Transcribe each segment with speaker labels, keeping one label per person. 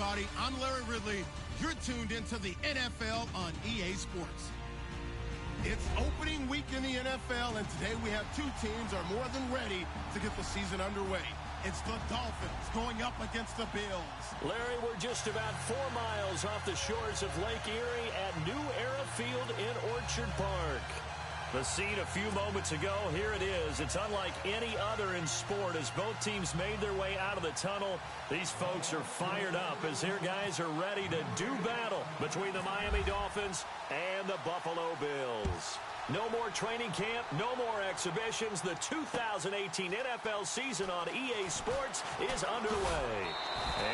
Speaker 1: everybody. I'm Larry Ridley. You're tuned into the NFL on EA Sports. It's opening week in the NFL, and today we have two teams are more than ready to get the season underway. It's the Dolphins going up against the Bills.
Speaker 2: Larry, we're just about 4 miles off the shores of Lake Erie at New Era Field in Orchard Park. The scene a few moments ago, here it is. It's unlike any other in sport as both teams made their way out of the tunnel. These folks are fired up as their guys are ready to do battle between the Miami Dolphins and the Buffalo Bills. No more training camp, no more exhibitions. The 2018 NFL season on EA Sports is underway.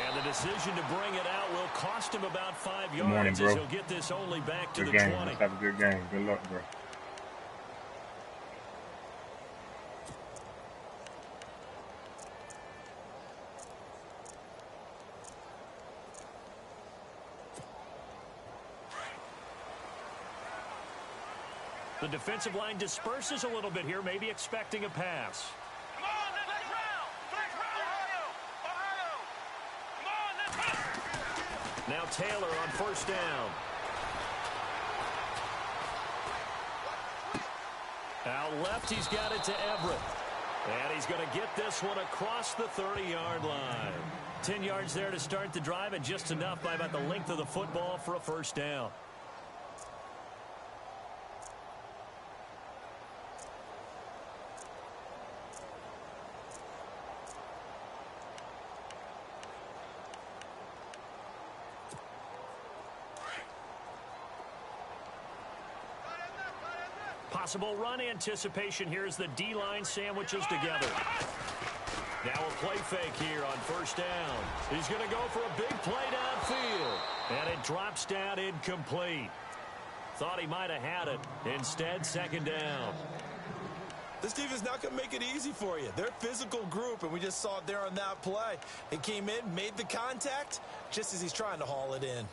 Speaker 2: And the decision to bring it out will cost him about 5 yards.
Speaker 3: Morning, bro.
Speaker 2: As he'll get this only back to
Speaker 3: Good
Speaker 2: the
Speaker 3: game.
Speaker 2: 20.
Speaker 3: Let's have a good game. Good luck, bro.
Speaker 2: The defensive line disperses a little bit here, maybe expecting a pass.
Speaker 4: Come on, let's round! Let's round! Ohio! Come on, let's
Speaker 2: Now Taylor on first down. Out left, he's got it to Everett. And he's going to get this one across the 30-yard line. 10 yards there to start the drive, and just enough by about the length of the football for a first down. Possible run anticipation here as the D-line sandwiches together. Now a play fake here on first down. He's going to go for a big play downfield. And it drops down incomplete. Thought he might have had it. Instead, second down.
Speaker 5: This defense not going to make it easy for you. They're a physical group, and we just saw it there on that play. He came in, made the contact, just as he's trying to haul it in.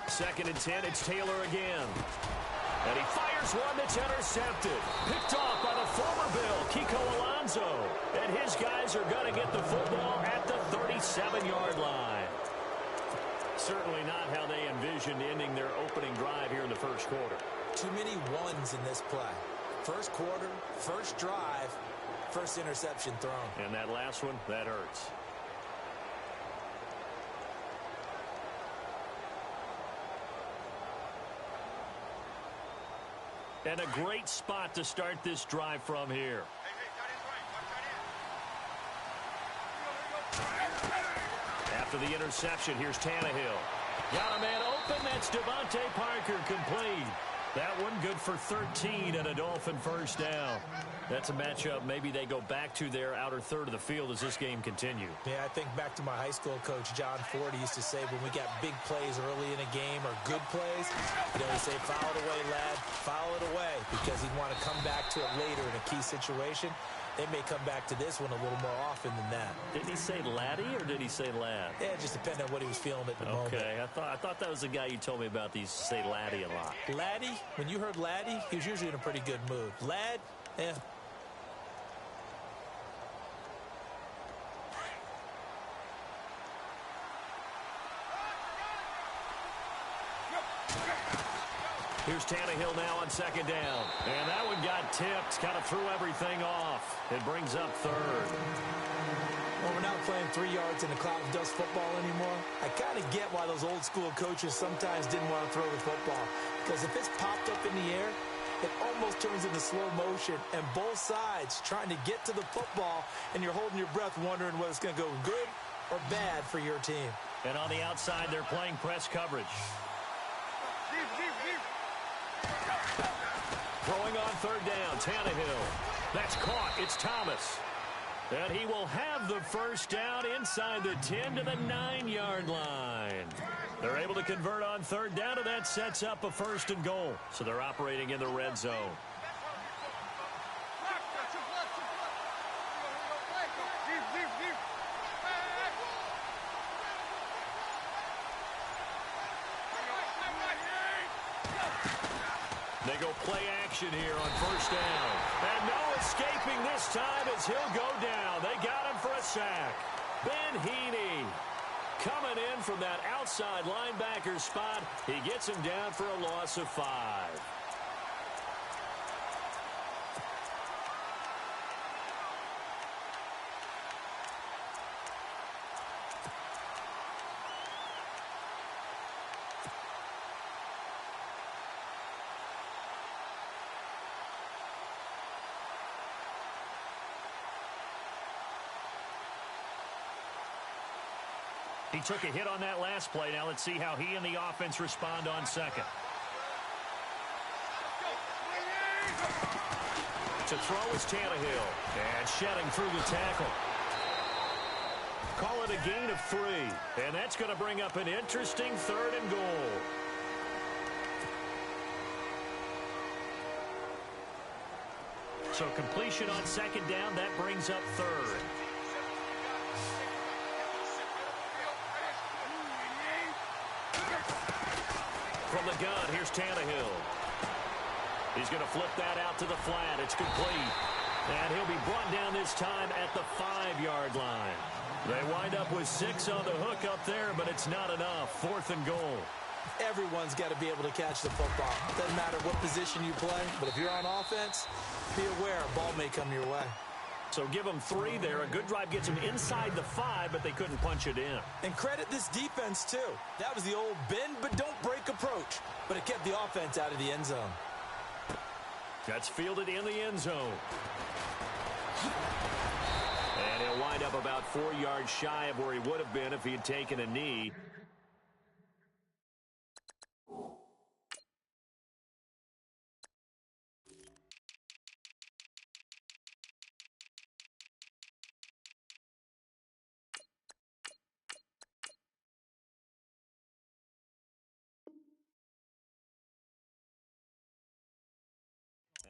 Speaker 2: Second and 10, it's Taylor again. And he fires one that's intercepted. Picked off by the former Bill, Kiko Alonso. And his guys are going to get the football at the 37-yard line. Certainly not how they envisioned ending their opening drive here in the first quarter.
Speaker 5: Too many ones in this play. First quarter, first drive, first interception thrown.
Speaker 2: And that last one, that hurts. And a great spot to start this drive from here. After the interception, here's Tannehill. Got a man open. That's Devontae Parker complete. That one good for 13 and a Dolphin first down. That's a matchup maybe they go back to their outer third of the field as this game continues.
Speaker 5: Yeah, I think back to my high school coach, John Ford. He used to say when we got big plays early in a game or good plays, he'd say, foul it away, lad, foul it away, because he'd want to come back to it later in a key situation. They may come back to this one a little more often than that.
Speaker 2: Did he say laddie or did he say lad?
Speaker 5: Yeah, it just depended on what he was feeling at the moment.
Speaker 2: Okay, I thought that was the guy you told me about. These say laddie a lot.
Speaker 5: Laddie, when you heard laddie, he was usually in a pretty good mood. Lad, yeah.
Speaker 2: Here's Tannehill now on second down. And that one got tipped. Kind of threw everything off. It brings up third.
Speaker 5: Well, we're not playing 3 yards in a cloud of dust football anymore. I kind of get why those old school coaches sometimes didn't want to throw the football. Because if it's popped up in the air, it almost turns into slow motion. And both sides trying to get to the football, and you're holding your breath wondering whether it's going to go good or bad for your team.
Speaker 2: And on the outside, they're playing press coverage. Throwing on third down, Tannehill. That's caught. It's Thomas. And he will have the first down inside the 10 to the 9-yard line. They're able to convert on third down, and that sets up a 1st and goal. So they're operating in the red zone. They go play action here on 1st down. And no escaping this time as he'll go down. They got him for a sack. Ben Heaney coming in from that outside linebacker spot. He gets him down for a loss of 5. He took a hit on that last play. Now let's see how he and the offense respond on 2nd. To throw is Tannehill. And shedding through the tackle. Call it a gain of 3. And that's going to bring up an interesting 3rd and goal. So completion on 2nd down. That brings up 3rd. From the gun, here's Tannehill. He's going to flip that out to the flat. It's complete. And he'll be brought down this time at the 5-yard line. They wind up with 6 on the hook up there, but it's not enough. 4th and goal.
Speaker 5: Everyone's got to be able to catch the football. Doesn't matter what position you play, but if you're on offense, be aware a ball may come your way.
Speaker 2: So give them 3 there. A good drive gets them inside the 5, but they couldn't punch it in.
Speaker 5: And credit this defense, too. That was the old bend but don't break approach, but it kept the offense out of the end zone.
Speaker 2: That's fielded in the end zone. And he'll wind up about 4 yards shy of where he would have been if he had taken a knee.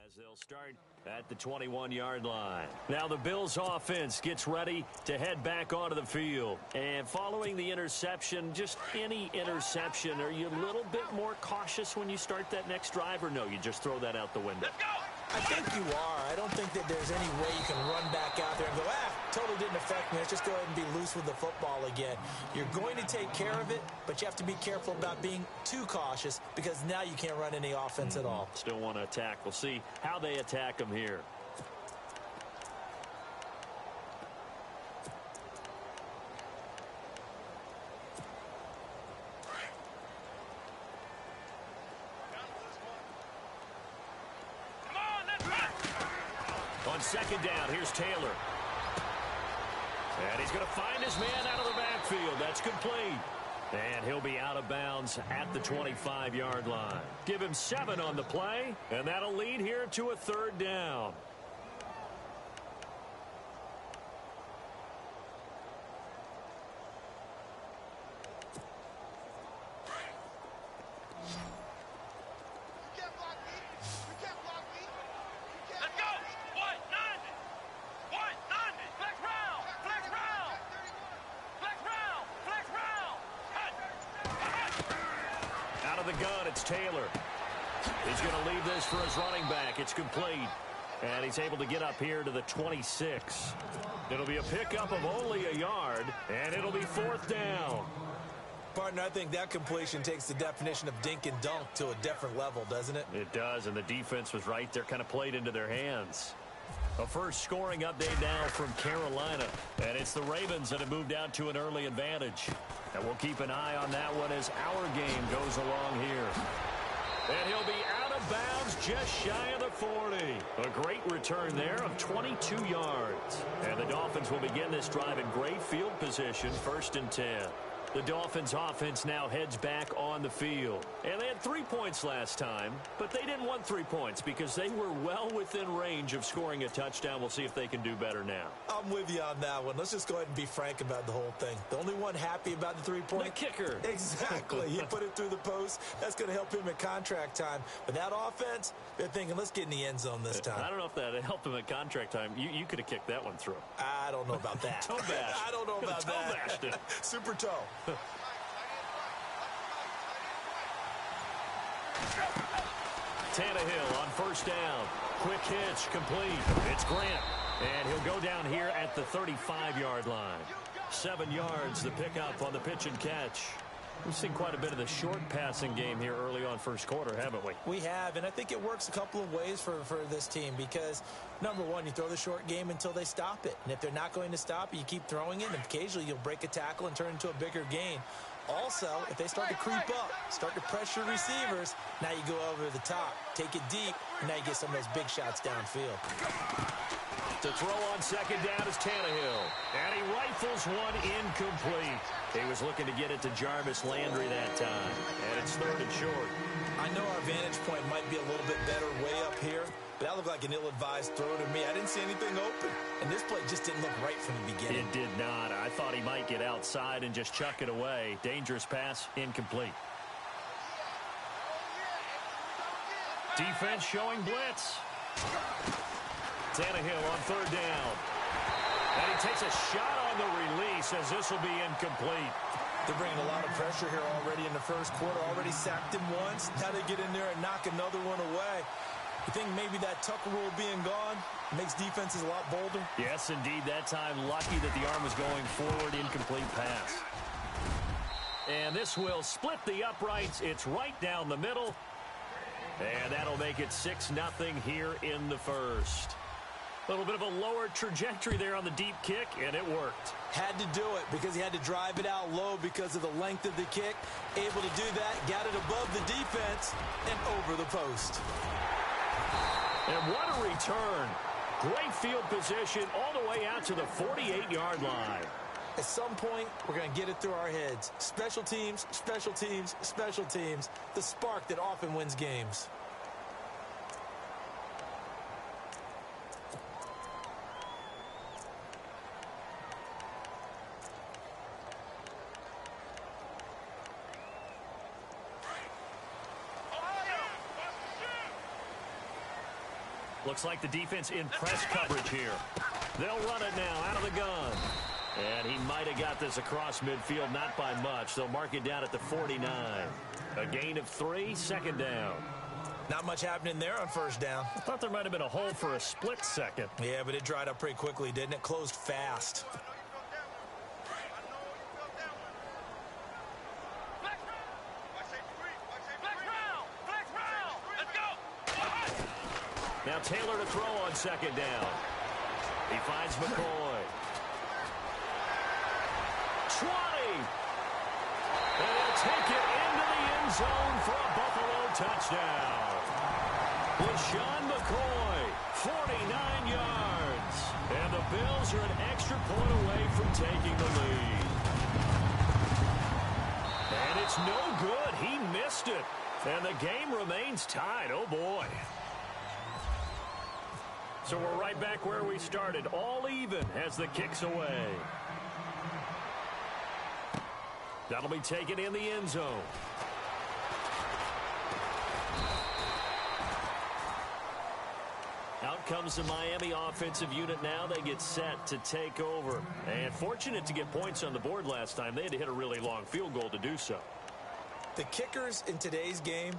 Speaker 2: As they'll start at the 21-yard line. Now the Bills offense gets ready to head back onto the field. And following the interception, just any interception, are you a little bit more cautious when you start that next drive, or no, you just throw that out the window?
Speaker 4: Let's go!
Speaker 5: I think you are. I don't think that there's any way you can run back out there and go, totally didn't affect me. Let's just go ahead and be loose with the football again. You're going to take care of it, but you have to be careful about being too cautious because now you can't run any offense at all.
Speaker 2: Still want to attack. We'll see how they attack him here. On 2nd down, here's Taylor. And he's going to find his man out of the backfield. That's complete. And he'll be out of bounds at the 25-yard line. Give him 7 on the play, and that'll lead here to a 3rd down. The gun, it's Taylor. He's going to leave this for his running back. It's complete. And he's able to get up here to the 26. It'll be a pickup of only a yard, and it'll be 4th down.
Speaker 5: Partner, I think that completion takes the definition of dink and dunk to a different level, doesn't it?
Speaker 2: It does, and the defense was right there, kind of played into their hands. A first scoring update now from Carolina, and it's the Ravens that have moved out to an early advantage. And we'll keep an eye on that one as our game goes along here. And he'll be out of bounds just shy of the 40. A great return there of 22 yards. And the Dolphins will begin this drive in great field position, 1st and 10. The Dolphins offense now heads back on the field. And they had 3 points last time, but they didn't want 3 points because they were well within range of scoring a touchdown. We'll see if they can do better now.
Speaker 5: I'm with you on that one. Let's just go ahead and be frank about the whole thing. The only one happy about the 3-point.
Speaker 2: The kicker.
Speaker 5: Exactly. He put it through the post. That's going to help him at contract time. But that offense, they're thinking, let's get in the end zone this time.
Speaker 2: I don't know if that helped him at contract time. You could have kicked that one through.
Speaker 5: I don't know about that.
Speaker 2: Toe bash.
Speaker 5: I don't know about
Speaker 2: toe
Speaker 5: that.
Speaker 2: Bashed it.
Speaker 5: Super toe.
Speaker 2: Tannehill on first down. Quick hitch, complete. It's Grant. And he'll go down here at the 35-yard line. 7 yards, the pickup on the pitch and catch. We've seen quite a bit of the short passing game here early on first quarter, haven't we?
Speaker 5: We have, and I think it works a couple of ways for this team because, number one, you throw the short game until they stop it. And if they're not going to stop it, you keep throwing it, and occasionally you'll break a tackle and turn it into a bigger gain. Also, if they start to creep up, start to pressure receivers, now you go over the top, take it deep, and now you get some of those big shots downfield.
Speaker 2: To throw on second down is Tannehill. And he rifles one incomplete. He was looking to get it to Jarvis Landry that time. And it's third and short.
Speaker 5: I know our vantage point might be a little bit better way up here, but that looked like an ill-advised throw to me. I didn't see anything open. And this play just didn't look right from the beginning.
Speaker 2: It did not. I thought he might get outside and just chuck it away. Dangerous pass, incomplete. Defense showing blitz. Tannehill on third down. And he takes a shot on the release as this will be incomplete.
Speaker 5: They're bringing a lot of pressure here already in the first quarter. Already sacked him once. Now they get in there and knock another one away. You think maybe that Tucker rule being gone makes defenses a lot bolder?
Speaker 2: Yes, indeed. That time, lucky that the arm was going forward. Incomplete pass. And this will split the uprights. It's right down the middle. And that'll make it 6-0 here in the first. A little bit of a lower trajectory there on the deep kick, and it worked.
Speaker 5: Had to do it because he had to drive it out low because of the length of the kick. Able to do that, got it above the defense, and over the post.
Speaker 2: And what a return. Great field position all the way out to the 48-yard line.
Speaker 5: At some point, we're going to get it through our heads. Special teams, special teams, special teams. The spark that often wins games.
Speaker 2: Looks like the defense in press coverage here. They'll run it now out of the gun. And he might have got this across midfield, not by much. They'll mark it down at the 49. A gain of 3, second down.
Speaker 5: Not much happening there on first down.
Speaker 2: I thought there might have been a hole for a split second.
Speaker 5: Yeah, but it dried up pretty quickly, didn't it? Closed fast.
Speaker 2: Now Taylor to throw on second down. He finds McCoy. 20. And he'll take it into the end zone for a Buffalo touchdown. LaShawn McCoy, 49 yards. And the Bills are an extra point away from taking the lead. And it's no good. He missed it. And the game remains tied. Oh, boy. So we're right back where we started, all even as the kick's away. That'll be taken in the end zone. Out comes the Miami offensive unit now. They get set to take over. And fortunate to get points on the board last time. They had to hit a really long field goal to do so.
Speaker 5: The kickers in today's game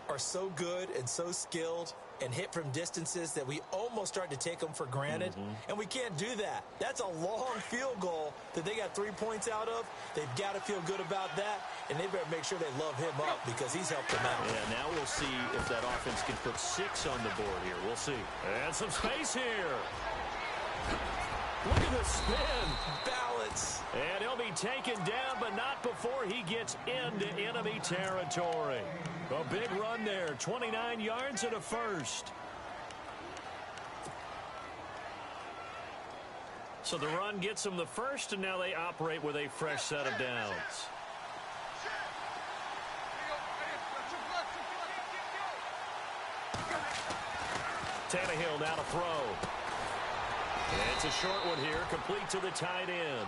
Speaker 5: are so good and so skilled and hit from distances that we almost start to take them for granted. And we can't do that. That's a long field goal that they got 3 points out of. They've got to feel good about that, and they better make sure they love him up because he's helped them out.
Speaker 2: Yeah, now we'll see if that offense can put 6 on the board here. We'll see. And some space here. Look at the spin.
Speaker 5: Balance.
Speaker 2: And he'll be taken down, but not before he gets into enemy territory. A big run there, 29 yards and a first. So the run gets them the first, and now they operate with a fresh set of downs. Tannehill now to throw. It's a short one here, complete to the tight end.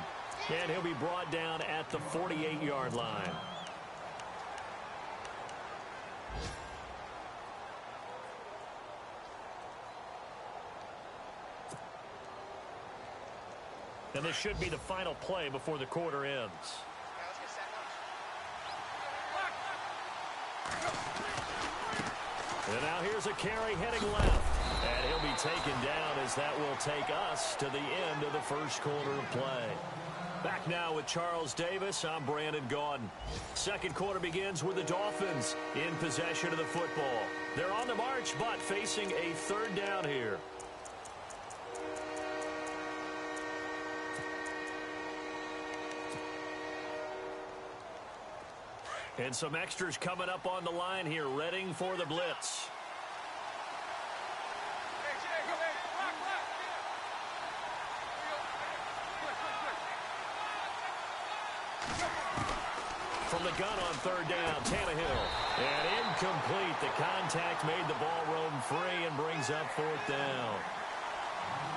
Speaker 2: And he'll be brought down at the 48-yard line. And this should be the final play before the quarter ends. And now here's a carry heading left. And he'll be taken down as that will take us to the end of the first quarter of play. Back now with Charles Davis, I'm Brandon Gaudin. Second quarter begins with the Dolphins in possession of the football. They're on the march, but facing a third down here. And some extras coming up on the line here, readying for the blitz. From the gun on third down, Tannehill. And incomplete. The contact made the ball roam free and brings up fourth down.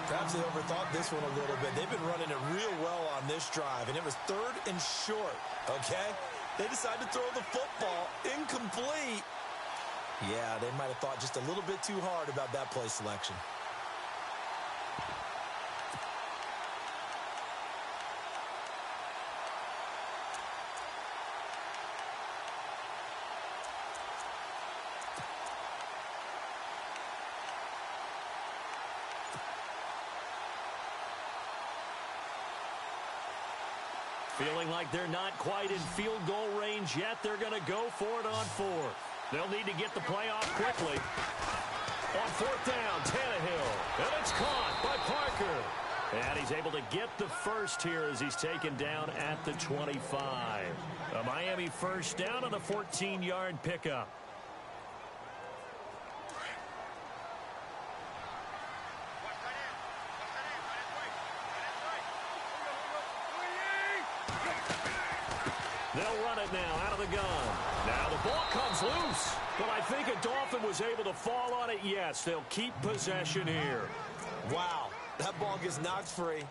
Speaker 5: Perhaps they overthought this one a little bit. They've been running it real well on this drive, and it was third and short, okay? They decided to throw the football incomplete. Yeah, they might have thought just a little bit too hard about that play selection.
Speaker 2: Feeling like they're not quite in field goal range yet. They're going to go for it on fourth. They'll need to get the play off quickly. On fourth down, Tannehill. And it's caught by Parker. And he's able to get the first here as he's taken down at the 25. A Miami first down on a 14-yard pickup. They'll run it now out of the gun. Now the ball comes loose. But I think a Dolphin was able to fall on it. Yes, they'll keep possession here.
Speaker 5: Wow, that ball gets knocked free,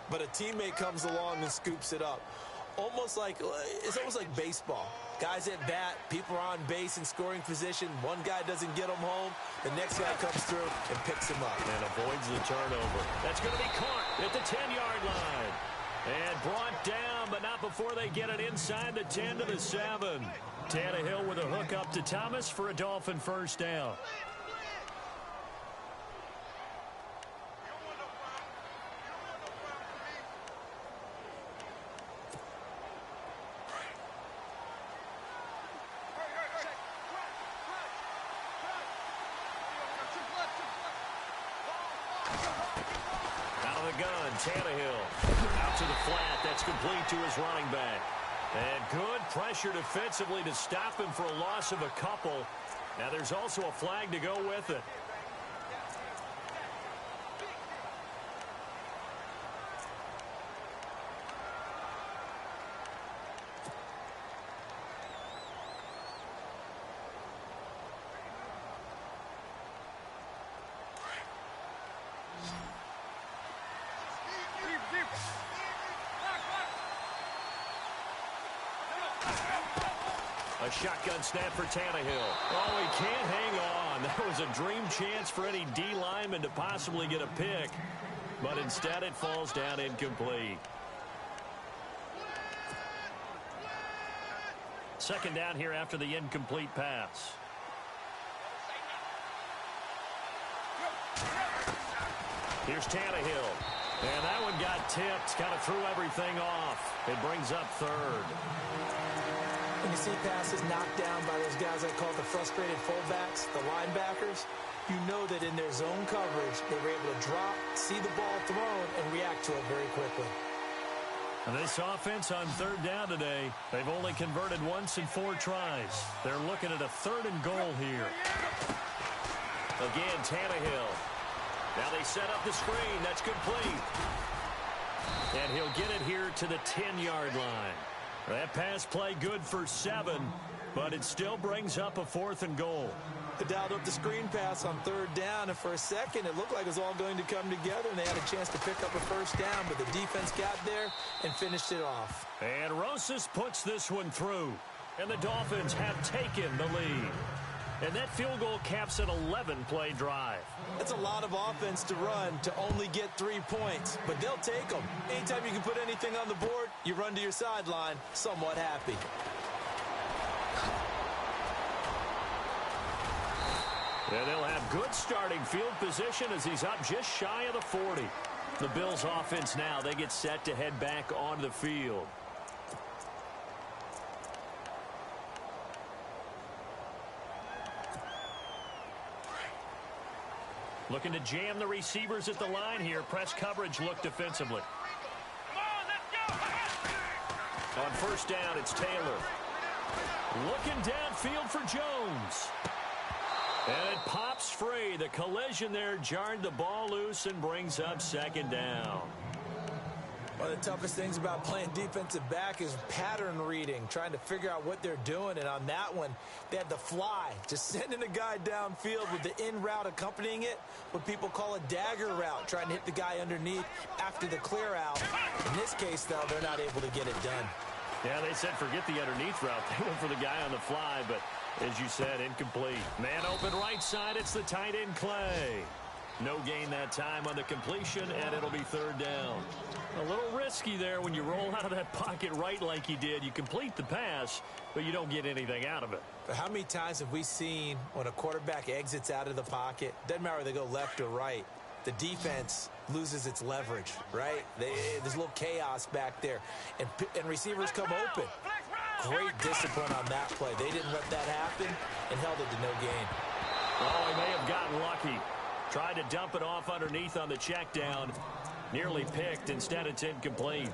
Speaker 5: but a teammate comes along and scoops it up. It's almost like baseball. Guys at bat, people are on base in scoring position. One guy doesn't get them home. The next guy comes through and picks him up.
Speaker 2: And avoids the turnover. That's going to be caught at the 10-yard line. And brought down, but not before they get it inside the 10 to the 7. Tannehill with a hook up to Thomas for a Dolphin first down. Out of the gun, Tannehill. Out to the flat. That's complete to his running back. And good pressure defensively to stop him for a loss of a couple. Now there's also a flag to go with it. A shotgun snap for Tannehill. Oh, he can't hang on. That was a dream chance for any D lineman to possibly get a pick. But instead it falls down incomplete. Second down here after the incomplete pass. Here's Tannehill. And that one got tipped. Kind of threw everything off. It brings up third.
Speaker 5: When you see passes knocked down by those guys I call the frustrated fullbacks, the linebackers, you know that in their zone coverage, they were able to drop, see the ball thrown, and react to it very quickly.
Speaker 2: And this offense on third down today, they've only converted once in 4 tries. They're looking at a third and goal here. Again, Tannehill. Now they set up the screen. That's complete. And he'll get it here to the 10-yard line. That pass play good for 7, but it still brings up a 4th and goal.
Speaker 5: They dialed up the screen pass on 3rd down, and for a second, it looked like it was all going to come together, and they had a chance to pick up a 1st down, but the defense got there and finished it off.
Speaker 2: And Rosas puts this one through, and the Dolphins have taken the lead. And that field goal caps an 11-play drive.
Speaker 5: That's a lot of offense to run to only get 3 points, but they'll take them. Anytime you can put anything on the board, you run to your sideline somewhat happy.
Speaker 2: And they'll have good starting field position as he's up just shy of the 40. The Bills offense now, they get set to head back onto the field. Looking to jam the receivers at the line here. Press coverage look defensively.
Speaker 4: Come on, let's go.
Speaker 2: On 1st down, it's Taylor. Looking downfield for Jones. And it pops free. The collision there jarred the ball loose and brings up 2nd down.
Speaker 5: One of the toughest things about playing defensive back is pattern reading, trying to figure out what they're doing. And on that one, they had the fly, just sending a guy downfield with the in route accompanying it, what people call a dagger route, trying to hit the guy underneath after the clear out. In this case, though, they're not able to get it done.
Speaker 2: Yeah, they said forget the underneath route. They went for the guy on the fly, but as you said, incomplete. Man open right side, it's the tight end Clay. No gain that time on the completion, and it'll be 3rd down. A little risky there when you roll out of that pocket right like you did. You complete the pass, but you don't get anything out of it.
Speaker 5: But how many times have we seen when a quarterback exits out of the pocket, doesn't matter whether they go left or right, the defense loses its leverage, right? There's a little chaos back there, and receivers come open. Great discipline on that play. They didn't let that happen and held it to no gain.
Speaker 2: Oh, he may have gotten lucky. Tried to dump it off underneath on the check down. Nearly picked. Instead, it's incomplete.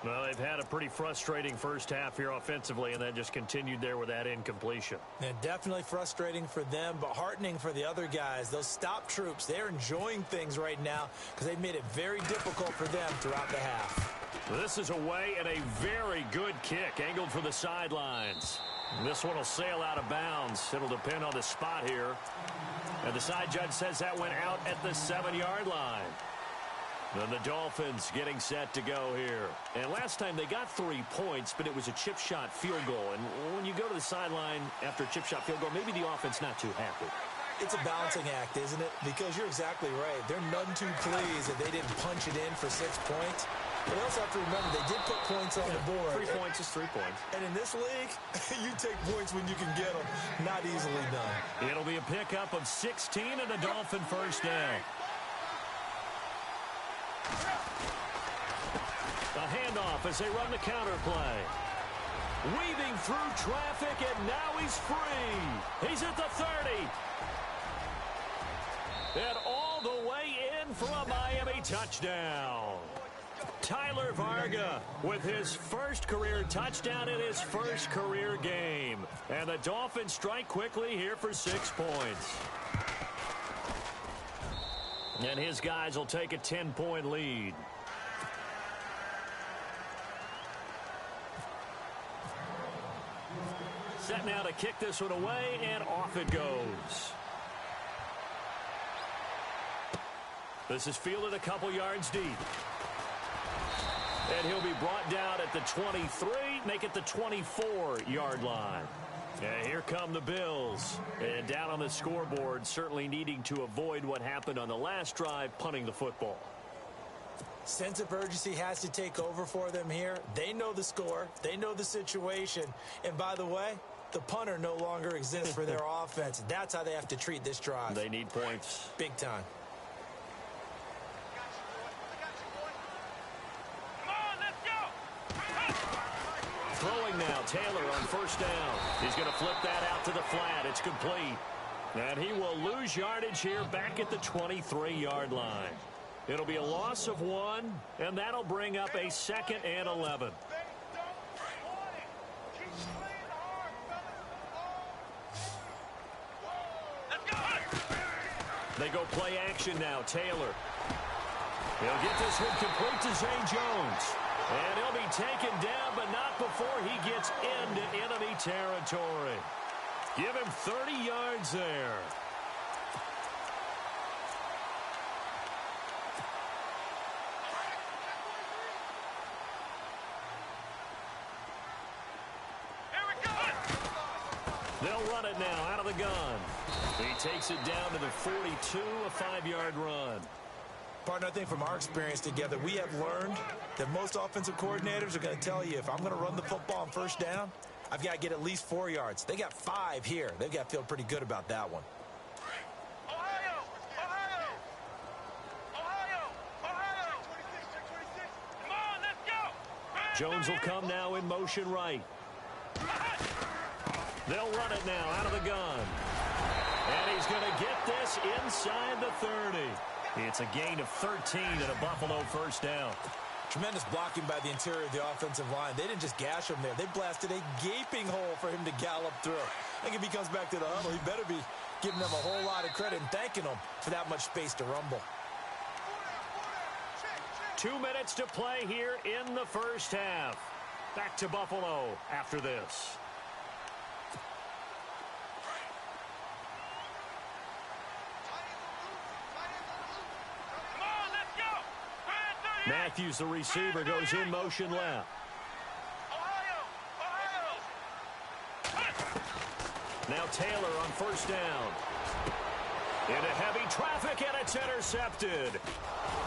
Speaker 2: Well, they've had a pretty frustrating first half here offensively, and then just continued there with that incompletion.
Speaker 5: And definitely frustrating for them, but heartening for the other guys. Those stop troops, they're enjoying things right now because they've made it very difficult for them throughout the half.
Speaker 2: This is away and a very good kick, angled for the sidelines. This one will sail out of bounds. It'll depend on the spot here. And the side judge says that went out at the 7-yard line. And the Dolphins getting set to go here. And last time they got 3 points, but it was a chip shot field goal. And when you go to the sideline after a chip shot field goal, maybe the offense not too happy.
Speaker 5: It's a balancing act, isn't it? Because you're exactly right. They're none too pleased that they didn't punch it in for 6 points. But also have to remember, they did put points on the board.
Speaker 2: 3 points is 3 points.
Speaker 5: And in this league, you take points when you can get them. Not easily done.
Speaker 2: It'll be a pickup of 16 and a Dolphin 1st down. A handoff as they run the counter play. Weaving through traffic, and now he's free. He's at the 30. And all the way in for a Miami touchdown. Tyler Varga with his first career touchdown in his first career game. And the Dolphins strike quickly here for 6 points. And his guys will take a 10-point lead. Set now to kick this one away, and off it goes. This is fielded a couple yards deep. And he'll be brought down at the 23, make it the 24-yard line. And here come the Bills. And down on the scoreboard, certainly needing to avoid what happened on the last drive, punting the football.
Speaker 5: Sense of urgency has to take over for them here. They know the score. They know the situation. And by the way, the punter no longer exists for their offense. That's how they have to treat this drive.
Speaker 2: They need points.
Speaker 5: Big time.
Speaker 2: Throwing now, Taylor on 1st down. He's going to flip that out to the flat. It's complete. And he will lose yardage here back at the 23-yard line. It'll be a loss of 1, and that'll bring up a 2nd and 11. They go play action now. Taylor He'll get this one complete to Zay Jones. And he'll be taken down, but not before he gets into enemy territory. Give him 30 yards there. They'll run it now out of the gun. He takes it down to the 42, a 5-yard run.
Speaker 5: Partner, I think from our experience together, we have learned that most offensive coordinators are going to tell you, if I'm going to run the football on first down, I've got to get at least 4 yards. They got 5 here. They've got to feel pretty good about that one.
Speaker 4: Ohio! Ohio! Ohio! Ohio! 26. Come on, let's go!
Speaker 2: Jones will come now in motion right. They'll run it now out of the gun. And he's going to get this inside the 30. It's a gain of 13 and a Buffalo first down.
Speaker 5: Tremendous blocking by the interior of the offensive line. They didn't just gash him there. They blasted a gaping hole for him to gallop through. I think if he comes back to the huddle, he better be giving them a whole lot of credit and thanking them for that much space to rumble.
Speaker 2: 2 minutes to play here in the first half. Back to Buffalo after this. Matthews, the receiver, goes in motion left. Now Taylor on first down. Into heavy traffic, and it's intercepted.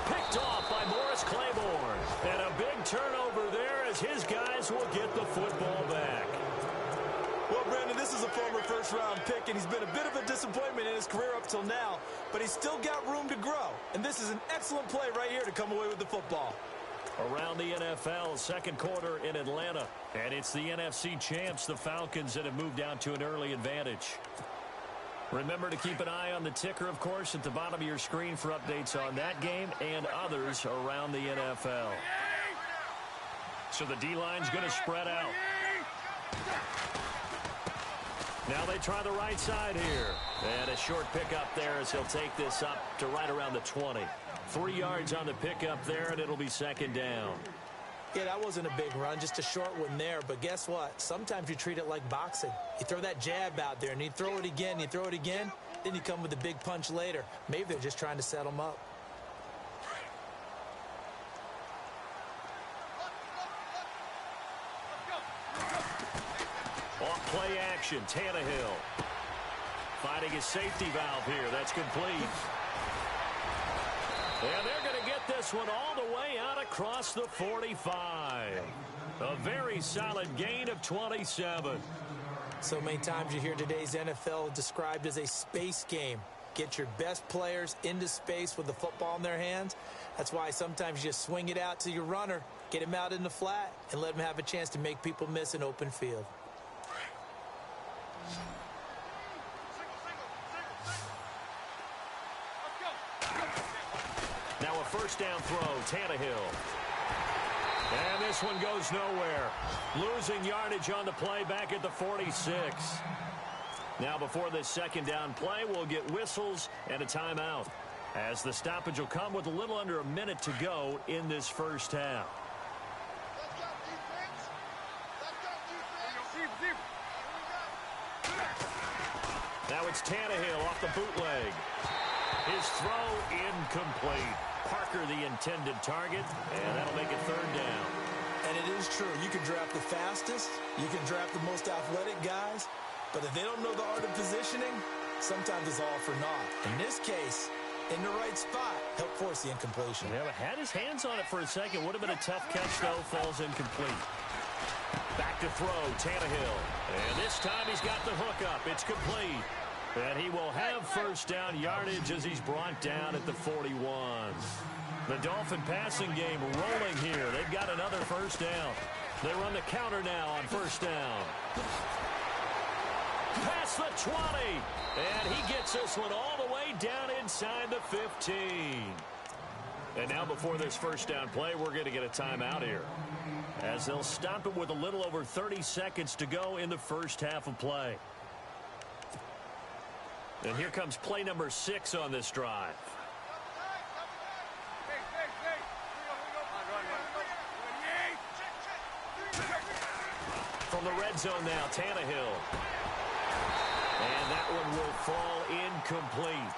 Speaker 2: Picked off by Morris Claiborne. And a big turnover there as his guys will get the football back.
Speaker 5: Well, Brandon, this is a former first-round pick, and he's been a bit of a disappointment in his career up till now, but he's still got room to grow, and this is an excellent play right here to come away with the football.
Speaker 2: Around the NFL, second quarter in Atlanta, and it's the NFC champs, the Falcons, that have moved out to an early advantage. Remember to keep an eye on the ticker, of course, at the bottom of your screen for updates on that game and others around the NFL. So the D-line's going to spread out. Now they try the right side here. And a short pickup there as he'll take this up to right around the 20. 3 yards on the pickup there, and it'll be second down.
Speaker 5: Yeah, that wasn't a big run, just a short one there. But guess what? Sometimes you treat it like boxing. You throw that jab out there, and you throw it again, you throw it again, then you come with a big punch later. Maybe they're just trying to set them up.
Speaker 2: Off play action, Tannehill. Finding his safety valve here. That's complete. And they're going to get this one all the way out across the 45. A very solid gain of 27.
Speaker 5: So many times you hear today's NFL described as a space game. Get your best players into space with the football in their hands. That's why sometimes you just swing it out to your runner, get him out in the flat, and let him have a chance to make people miss an open field.
Speaker 2: Now a first down throw, Tannehill. And this one goes nowhere. Losing yardage on the play back at the 46. Now before this second down play, we'll get whistles and a timeout, as the stoppage will come with a little under a minute to go in this first half. Now it's Tannehill off the bootleg. His throw incomplete. Parker the intended target, and that'll make it third down.
Speaker 5: And it is true. You can draft the fastest. You can draft the most athletic guys. But if they don't know the art of positioning, sometimes it's all for naught. In this case, in the right spot, help force the incompletion.
Speaker 2: Yeah, but had his hands on it for a second. Would have been a tough catch, though. Falls incomplete. Back to throw, Tannehill. And this time he's got the hook up. It's complete. And he will have first down yardage as he's brought down at the 41. The Dolphin passing game rolling here. They've got another first down. They run the counter now on first down. Past the 20. And he gets this one all the way down inside the 15. And now before this first down play, we're going to get a timeout here, as they'll stop it with a little over 30 seconds to go in the first half of play. And here comes play number 6 on this drive. From the red zone now, Tannehill. And that one will fall incomplete.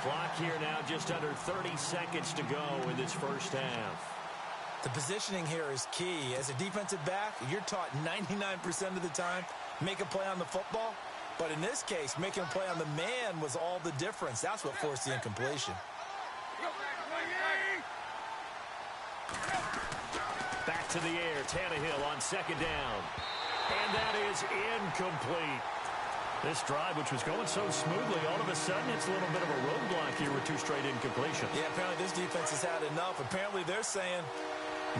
Speaker 2: Clock here now just under 30 seconds to go in this first half.
Speaker 5: The positioning here is key. As a defensive back, you're taught 99% of the time, make a play on the football. But in this case, making a play on the man was all the difference. That's what forced the incompletion.
Speaker 2: Back to the air, Tannehill on second down. And that is incomplete. This drive, which was going so smoothly, all of a sudden it's a little bit of a roadblock here with 2 straight incompletions.
Speaker 5: Yeah, apparently this defense has had enough. Apparently they're saying,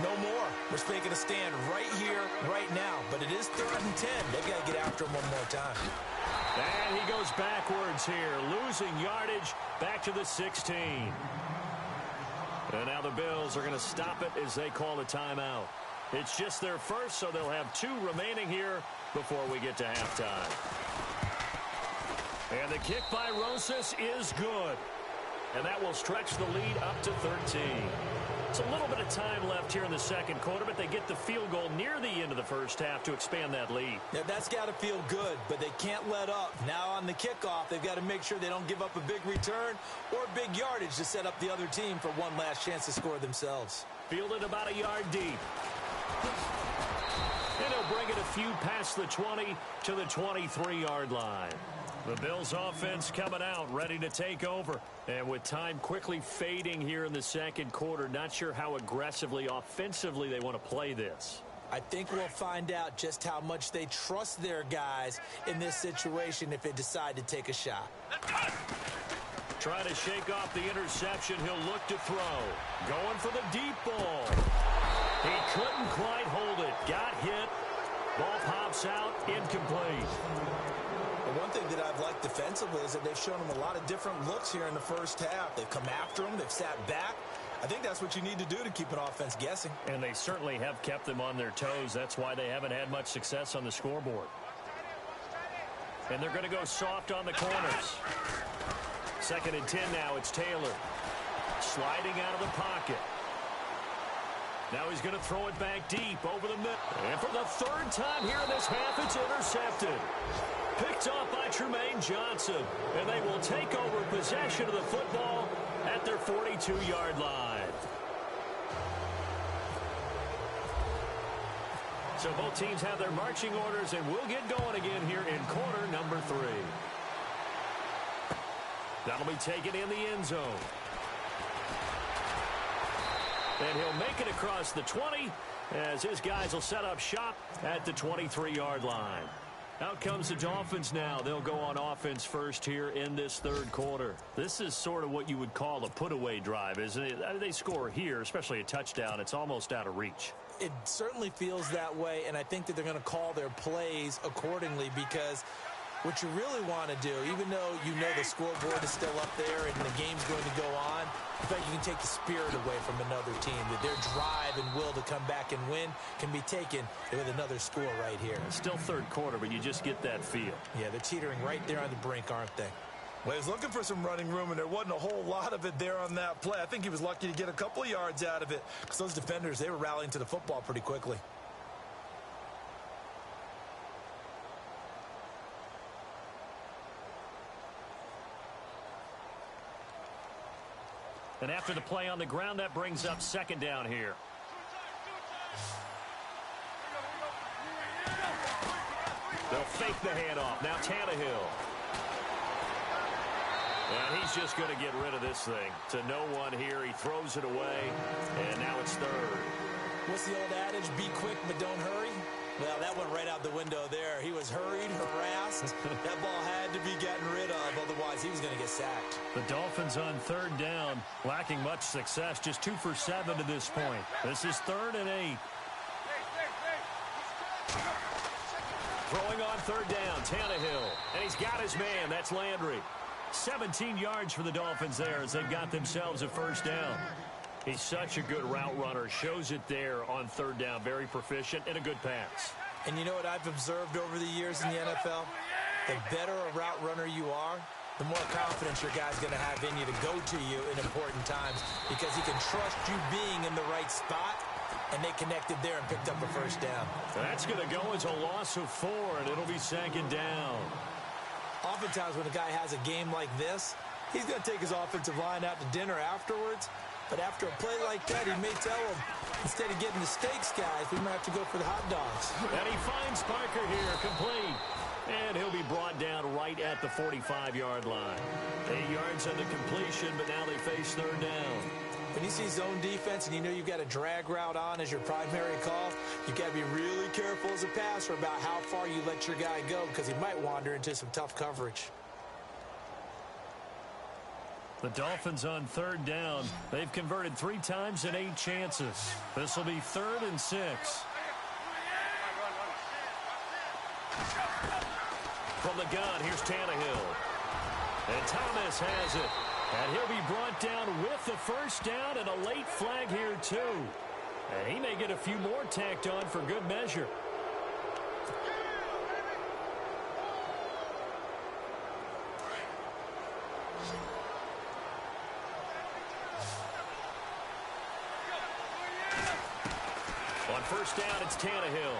Speaker 5: no more. We're making a stand right here, right now. But it is 3rd and 10. They've got to get after him one more time.
Speaker 2: And he goes backwards here, losing yardage back to the 16. And now the Bills are going to stop it as they call a timeout. It's just their first, so they'll have 2 remaining here before we get to halftime. And the kick by Rosas is good. And that will stretch the lead up to 13. It's a little bit of time left here in the second quarter, but they get the field goal near the end of the first half to expand that lead.
Speaker 5: Yeah, that's got to feel good, but they can't let up. Now on the kickoff, they've got to make sure they don't give up a big return or big yardage to set up the other team for one last chance to score themselves.
Speaker 2: Fielded about a yard deep. And he'll bring it a few past the 20 to the 23-yard line. The Bills offense coming out, ready to take over. And with time quickly fading here in the second quarter, not sure how aggressively, offensively they want to play this.
Speaker 5: I think we'll find out just how much they trust their guys in this situation if they decide to take a shot.
Speaker 2: Trying to shake off the interception, he'll look to throw. Going for the deep ball. He couldn't quite hold it. Got hit. Ball pops out, incomplete.
Speaker 5: One thing that I've liked defensively is that they've shown them a lot of different looks here in the first half. They've come after them. They've sat back. I think that's what you need to do to keep an offense guessing.
Speaker 2: And they certainly have kept them on their toes. That's why they haven't had much success on the scoreboard. And they're going to go soft on the corners. 2nd and 10 now. It's Taylor. Sliding out of the pocket. Now he's going to throw it back deep over the middle. And for the 3rd time here in this half, it's intercepted. Picked off by Tremaine Johnson. And they will take over possession of the football at their 42-yard line. So both teams have their marching orders, and we'll get going again here in quarter number 3. That'll be taken in the end zone. And he'll make it across the 20 as his guys will set up shop at the 23-yard line. Out comes the Dolphins now. They'll go on offense first here in this 3rd quarter. This is sort of what you would call a put-away drive, isn't it? They score here, especially a touchdown. It's almost out of reach.
Speaker 5: It certainly feels that way, and I think that they're going to call their plays accordingly because what you really want to do, even though you know the scoreboard is still up there and the game's going to go on, in fact, you can take the spirit away from another team, that their drive and will to come back and win can be taken with another score right here.
Speaker 2: It's still 3rd quarter, but you just get that feel.
Speaker 5: Yeah, they're teetering right there on the brink, aren't they? Well, he was looking for some running room, and there wasn't a whole lot of it there on that play. I think he was lucky to get a couple of yards out of it because those defenders, they were rallying to the football pretty quickly.
Speaker 2: And after the play on the ground, that brings up 2nd down here. They'll fake the handoff. Now Tannehill. And he's just going to get rid of this thing. To no one here. He throws it away. And now it's 3rd.
Speaker 5: What's the old adage? Be quick, but don't hurry. Well, that went right out the window there. He was hurried, harassed. That ball had to be gotten rid of. Otherwise, he was going to get sacked.
Speaker 2: The Dolphins on 3rd down, lacking much success. Just 2 for 7 to this point. This is 3rd and 8. Throwing on 3rd down, Tannehill. And he's got his man. That's Landry. 17 yards for the Dolphins there as they've got themselves a 1st down. He's such a good route runner. Shows it there on 3rd down. Very proficient and a good pass.
Speaker 5: And you know what I've observed over the years in the NFL? The better a route runner you are, the more confidence your guy's going to have in you to go to you in important times because he can trust you being in the right spot and they connected there and picked up a first down.
Speaker 2: That's going to go as a loss of 4, and it'll be second down.
Speaker 5: Oftentimes when a guy has a game like this, he's going to take his offensive line out to dinner afterwards. But after a play like that, he may tell him, instead of getting the steaks, guys, we might have to go for the hot dogs.
Speaker 2: And he finds Parker here, complete. And he'll be brought down right at the 45-yard line. 8 yards on the completion, but now they face third down.
Speaker 5: When you see zone defense and you know you've got a drag route on as your primary call, you've got to be really careful as a passer about how far you let your guy go because he might wander into some tough coverage.
Speaker 2: The Dolphins on third down. They've converted 3 times in 8 chances. This will be 3rd and 6. From the gun, here's Tannehill. And Thomas has it. And he'll be brought down with the first down and a late flag here, too. And he may get a few more tacked on for good measure. On first down, it's Tannehill.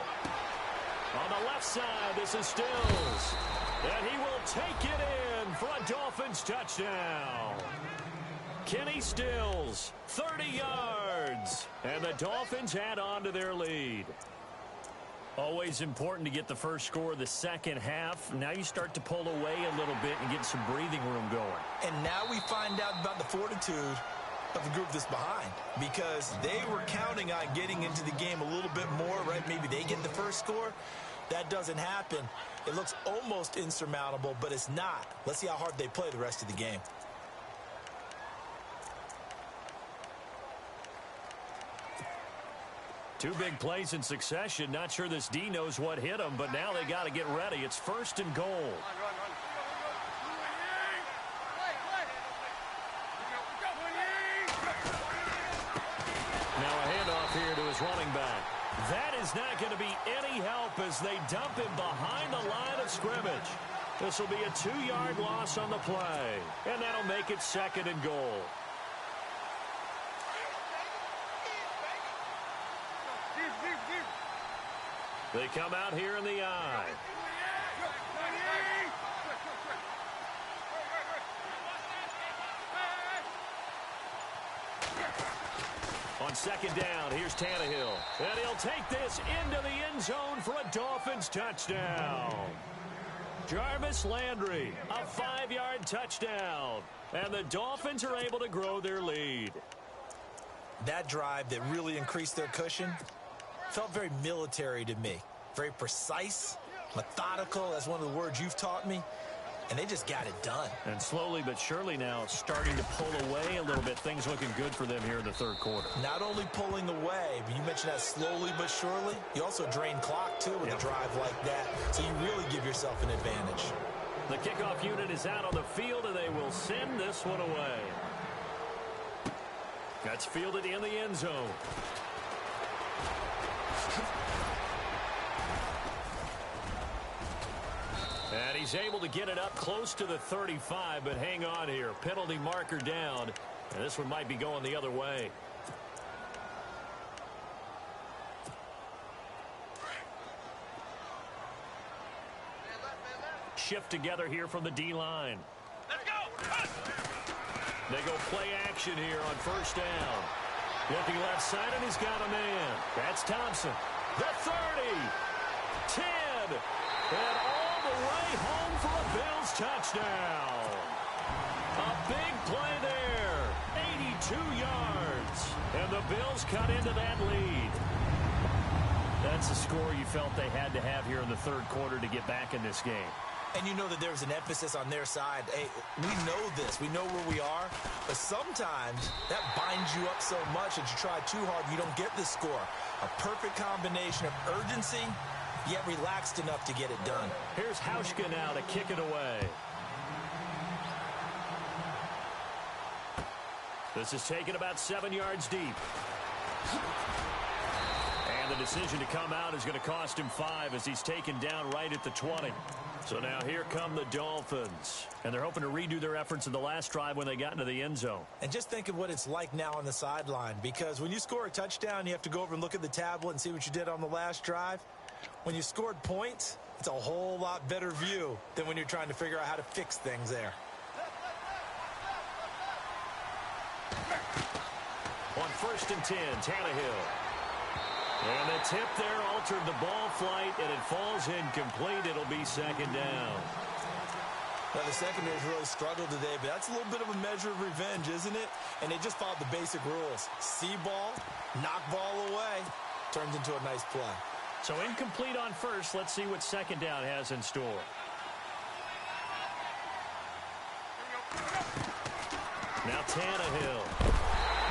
Speaker 2: On the left side, this is Stills. And he will take it in for a Dolphins touchdown. Kenny Stills, 30 yards. And the Dolphins add on to their lead. Always important to get the first score of the second half. Now you start to pull away a little bit and get some breathing room going.
Speaker 5: And now we find out about the fortitude of the group that's behind, because they were counting on getting into the game a little bit more, right? Maybe they get the first score. That doesn't happen. It looks almost insurmountable, but it's not. Let's see how hard they play the rest of the game.
Speaker 2: Two big plays in succession. Not sure this D knows what hit him, but now they got to get ready. It's 1st and goal. Now a handoff here to his running back. That is not going to be any help as they dump him behind the line of scrimmage. This will be a 2-yard loss on the play, and that'll make it 2nd and goal. They come out here in the I. On 2nd down, here's Tannehill. And he'll take this into the end zone for a Dolphins touchdown. Jarvis Landry, a 5-yard touchdown. And the Dolphins are able to grow their lead.
Speaker 5: That drive that really increased their cushion felt very military to me. Very precise, methodical. That's one of the words you've taught me. And they just got it done.
Speaker 2: And slowly but surely now starting to pull away a little bit. Things looking good for them here in the third quarter.
Speaker 5: Not only pulling away, but you mentioned that slowly but surely. You also drain clock, too, with a drive like that. So you really give yourself an advantage.
Speaker 2: The kickoff unit is out on the field, and they will send this one away. That's fielded in the end zone. And he's able to get it up close to the 35, but hang on here. Penalty marker down, and this one might be going the other way. Shift together here from the D-line.
Speaker 4: Let's go!
Speaker 2: They go play action here on first down. Looking left side, and he's got a man. That's Thompson. The 30. 10. And all the way home for a Bills touchdown. A big play there. 82 yards. And the Bills cut into that lead. That's the score you felt they had to have here in the third quarter to get back in this game.
Speaker 5: And you know that there's an emphasis on their side. Hey, we know this. We know where we are. But sometimes that binds you up so much that you try too hard, you don't get the score. A perfect combination of urgency, yet relaxed enough to get it done.
Speaker 2: Here's Hauschka now to kick it away. This is taken about 7 yards deep. And the decision to come out is going to cost him 5 as he's taken down right at the 20. So now here come the Dolphins. And they're hoping to redo their efforts in the last drive when they got into the end zone.
Speaker 5: And just think of what it's like now on the sideline. Because when you score a touchdown, you have to go over and look at the tablet and see what you did on the last drive. When you scored points, it's a whole lot better view than when you're trying to figure out how to fix things there.
Speaker 2: On 1st and 10, Tannehill. And the tip there altered the ball flight, and it falls incomplete. It'll be 2nd down.
Speaker 5: Well, the secondary's really struggled today, but that's a little bit of a measure of revenge, isn't it? And they just followed the basic rules. See ball, knock ball away, turns into a nice play.
Speaker 2: So incomplete on 1st. Let's see what 2nd down has in store. Now Tannehill.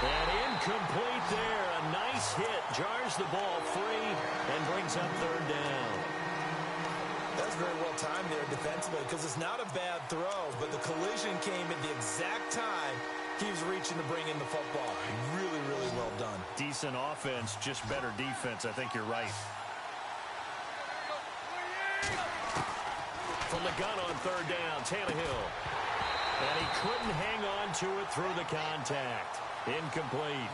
Speaker 2: And incomplete there. A nice hit. Jars the ball free and brings up 3rd down.
Speaker 5: That's very well timed there defensively because it's not a bad throw, but the collision came at the exact time he was reaching to bring in the football. Really, really well done.
Speaker 2: Decent offense, just better defense. I think you're right. From the gun on 3rd down, Tannehill. And he couldn't hang on to it through the contact. Incomplete.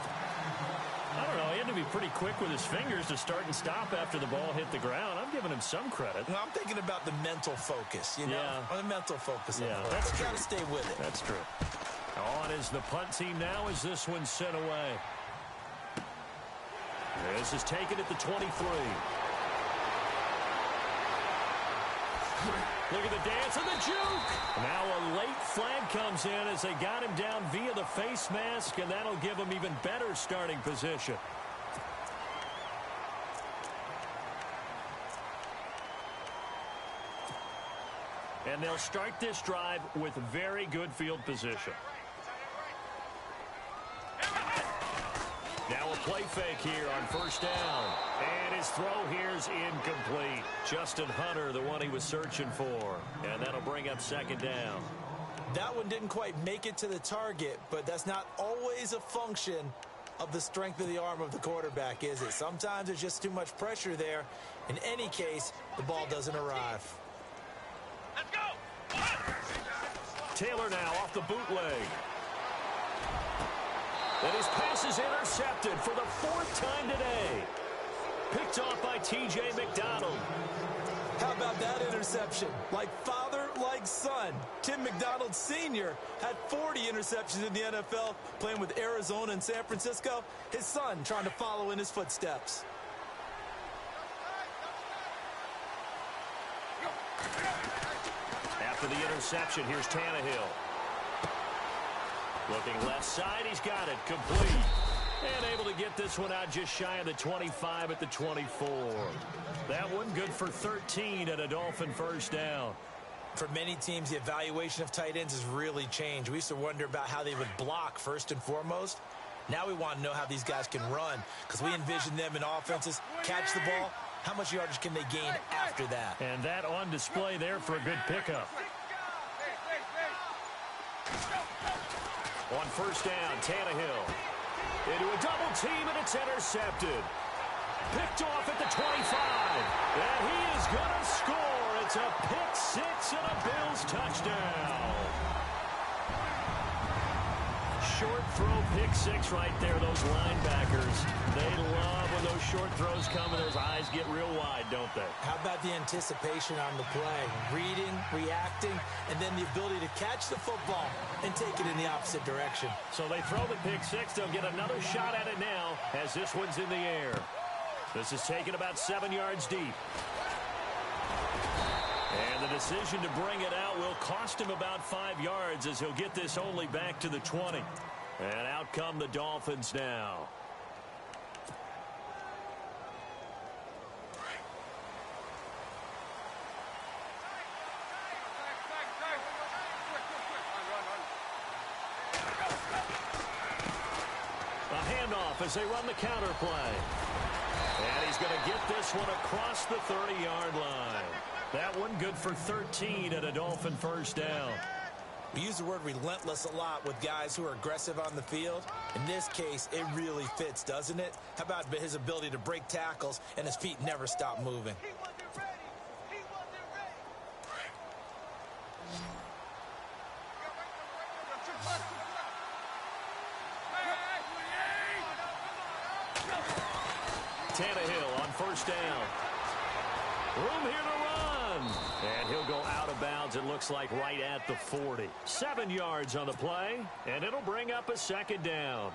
Speaker 2: I don't know. He had to be pretty quick with his fingers to start and stop after the ball hit the ground. I'm giving him some credit.
Speaker 5: Well, I'm thinking about the mental focus, you know?
Speaker 2: Yeah.
Speaker 5: The mental focus.
Speaker 2: Yeah, that's true.
Speaker 5: Got to stay with it.
Speaker 2: That's true. On is the punt team now as this one's sent away. This is taken at the 23. Look at the dance and the juke. Now a late flag comes in as they got him down via the face mask, and that'll give him even better starting position. And they'll start this drive with very good field position. Now a play fake here on 1st down. And his throw here's incomplete. Justin Hunter, the one he was searching for. And that'll bring up 2nd down.
Speaker 5: That one didn't quite make it to the target, but that's not always a function of the strength of the arm of the quarterback, is it? Sometimes there's just too much pressure there. In any case, the ball doesn't arrive.
Speaker 4: Let's go!
Speaker 2: Taylor now off the bootleg. And his pass is intercepted for the 4th time today. Picked off by T.J. McDonald.
Speaker 5: How about that interception? Like father, like son. Tim McDonald Sr. had 40 interceptions in the NFL, playing with Arizona and San Francisco. His son trying to follow in his footsteps.
Speaker 2: After the interception, here's Tannehill. Looking left side, he's got it, complete. And able to get this one out just shy of the 25 at the 24. That one good for 13 at a Dolphin 1st down.
Speaker 5: For many teams, the evaluation of tight ends has really changed. We used to wonder about how they would block first and foremost. Now we want to know how these guys can run because we envision them in offenses, catch the ball. How much yardage can they gain after that?
Speaker 2: And that on display there for a good pickup. On 1st down, Tannehill. Into a double team, and it's intercepted. Picked off at the 25. And he is going to score. It's a pick 6 and a Bills touchdown. Short throw pick 6 right there, those linebackers. They love when those short throws come and those eyes get real wide, don't they?
Speaker 5: How about the anticipation on the play? Reading, reacting, and then the ability to catch the football and take it in the opposite direction. So
Speaker 2: they throw the pick 6. They'll get another shot at it now as this one's in the air. This is taken about 7 yards deep. And the decision to bring it out will cost him about 5 yards as he'll get this only back to the 20. And out come the Dolphins now. A handoff as they run the counter play. And he's going to get this one across the 30-yard line. That one good for 13 at a Dolphin 1st down.
Speaker 5: We use the word relentless a lot with guys who are aggressive on the field. In this case, it really fits, doesn't it? How about his ability to break tackles and his feet never stop moving?
Speaker 2: Tannehill on first down. Room here to run. And he'll go out of bounds, it looks like, right at the 40. 7 yards on the play, and it'll bring up a second down.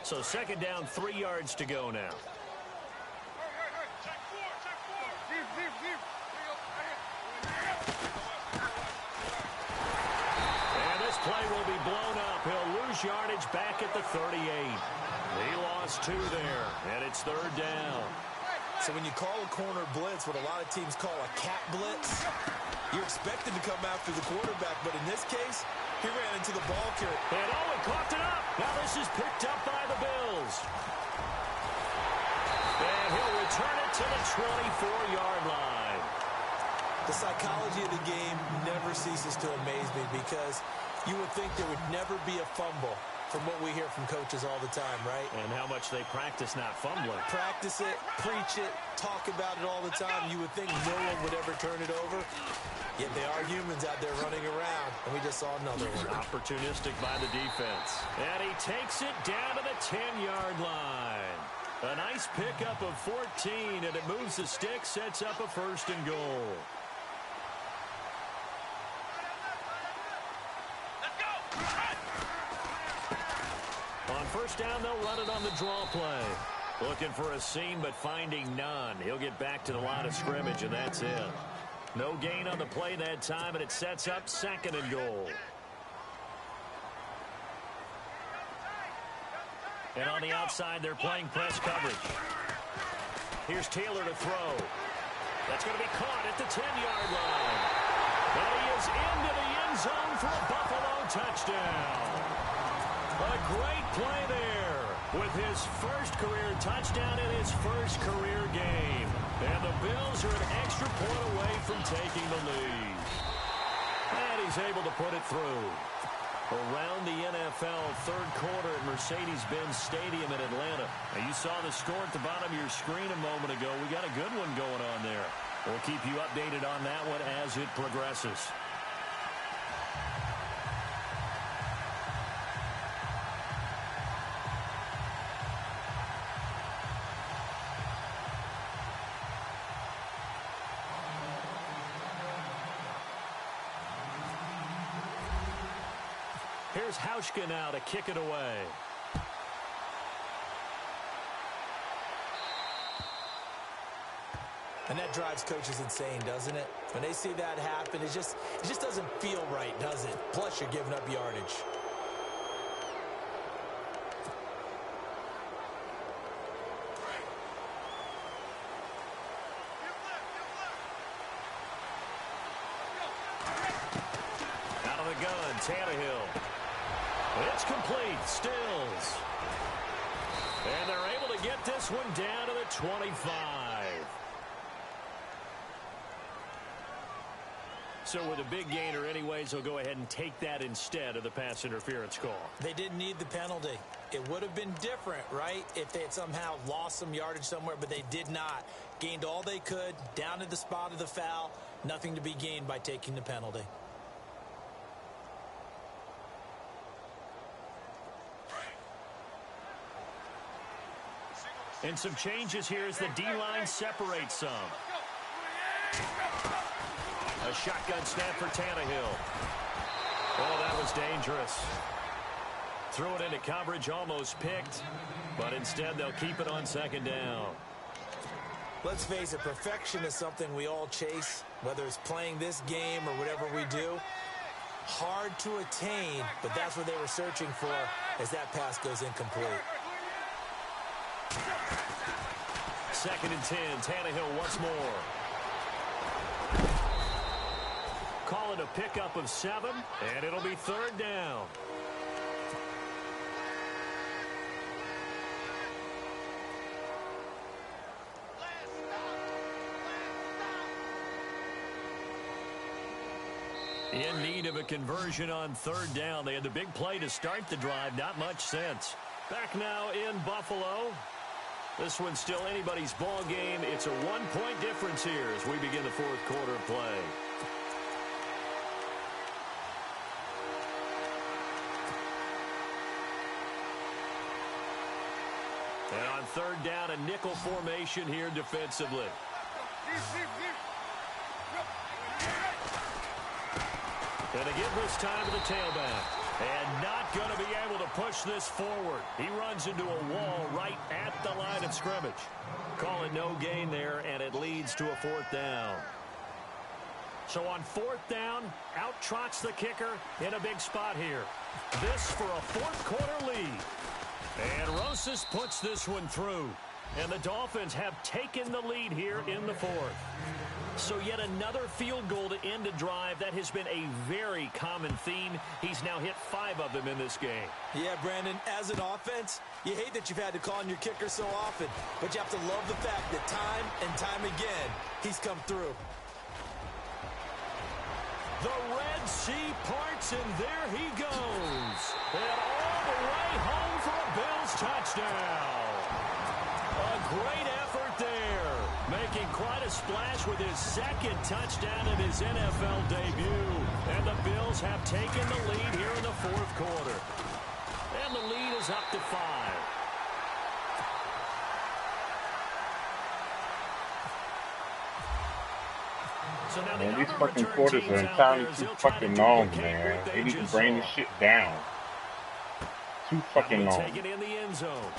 Speaker 2: So second down, 3 yards to go now. And this play will be blown up. He'll lose yardage back at the 38. He lost 2 there, and it's third down.
Speaker 5: So when you call a corner blitz, what a lot of teams call a cat blitz, you're expected to come after the quarterback, but in this case, he ran into the ball carrier.
Speaker 2: And he coughed it up. Now this is picked up by the Bills. And he'll return it to the 24-yard line.
Speaker 5: The psychology of the game never ceases to amaze me because you would think there would never be a fumble from what we hear from coaches all the time, right?
Speaker 2: And how much they practice not fumbling.
Speaker 5: Practice it, preach it, talk about it all the time. You would think no one would ever turn it over. Yet they are humans out there running around, and we just saw another one.
Speaker 2: Opportunistic by the defense. And he takes it down to the 10-yard line. A nice pickup of 14, and it moves the stick, sets up a first and goal. On first down, they'll run it on the draw play. Looking for a seam, but finding none. He'll get back to the line of scrimmage, and that's it. No gain on the play that time, and it sets up second and goal. And on the outside, they're playing press coverage. Here's Taylor to throw. That's going to be caught at the 10-yard line. And he is into the end zone for a Buffalo touchdown. A great play there with his first career touchdown in his first career game. And the Bills are an extra point away from taking the lead. And he's able to put it through. Around the NFL third quarter at Mercedes-Benz Stadium in Atlanta. Now, you saw the score at the bottom of your screen a moment ago. We got a good one going on there. We'll keep you updated on that one as it progresses. Here's Hauschka now to kick it away.
Speaker 5: And that drives coaches insane, doesn't it? When they see that happen, it just doesn't feel right, does it? Plus, you're giving up yardage.
Speaker 2: Out of the gun, Tannehill. It's complete, Stills. And they're able to get this one down to the 25. So with a big gainer anyways, they'll go ahead and take that instead of the pass interference call.
Speaker 5: They didn't need the penalty. It would have been different, right, if they had somehow lost some yardage somewhere, but they did not. Gained all they could, down to the spot of the foul. Nothing to be gained by taking the penalty.
Speaker 2: And some changes here as the D-line separates some. A shotgun snap for Tannehill. Oh, that was dangerous. Threw it into coverage, almost picked, but instead they'll keep it on second down.
Speaker 5: Let's face it, perfection is something we all chase, whether it's playing this game or whatever we do. Hard to attain, but that's what they were searching for as that pass goes incomplete.
Speaker 2: Second and 10, Tannehill once more. Call it a pickup of 7, and it'll be third down. In need of a conversion on third down. They had the big play to start the drive. Not much sense. Back now in Buffalo. This one's still anybody's ball game. It's a 1-point difference here as we begin the fourth quarter of play. third down and nickel formation here defensively. And they give this time to the tailback. And not going to be able to push this forward. He runs into a wall right at the line of scrimmage. Call it no gain there, and it leads to a fourth down. So on fourth down, out trots the kicker in a big spot here. This for a fourth quarter lead. And Rosas puts this one through. And the Dolphins have taken the lead here in the fourth. So yet another field goal to end a drive. That has been a very common theme. He's now hit 5 of them in this game.
Speaker 5: Yeah, Brandon, as an offense, you hate that you've had to call on your kicker so often, but you have to love the fact that time and time again, he's come through.
Speaker 2: The Red Sea parts, and there he goes. And all the way home for a Bills touchdown. A great effort there. Making quite a splash with his second touchdown in his NFL debut. And the Bills have taken the lead here in the fourth quarter. And the lead is up to 5. So now
Speaker 3: Man, these fucking quarters are entirely too fucking long, man. They need to bring this shit down. Too fucking long.
Speaker 2: Take it in the end zone.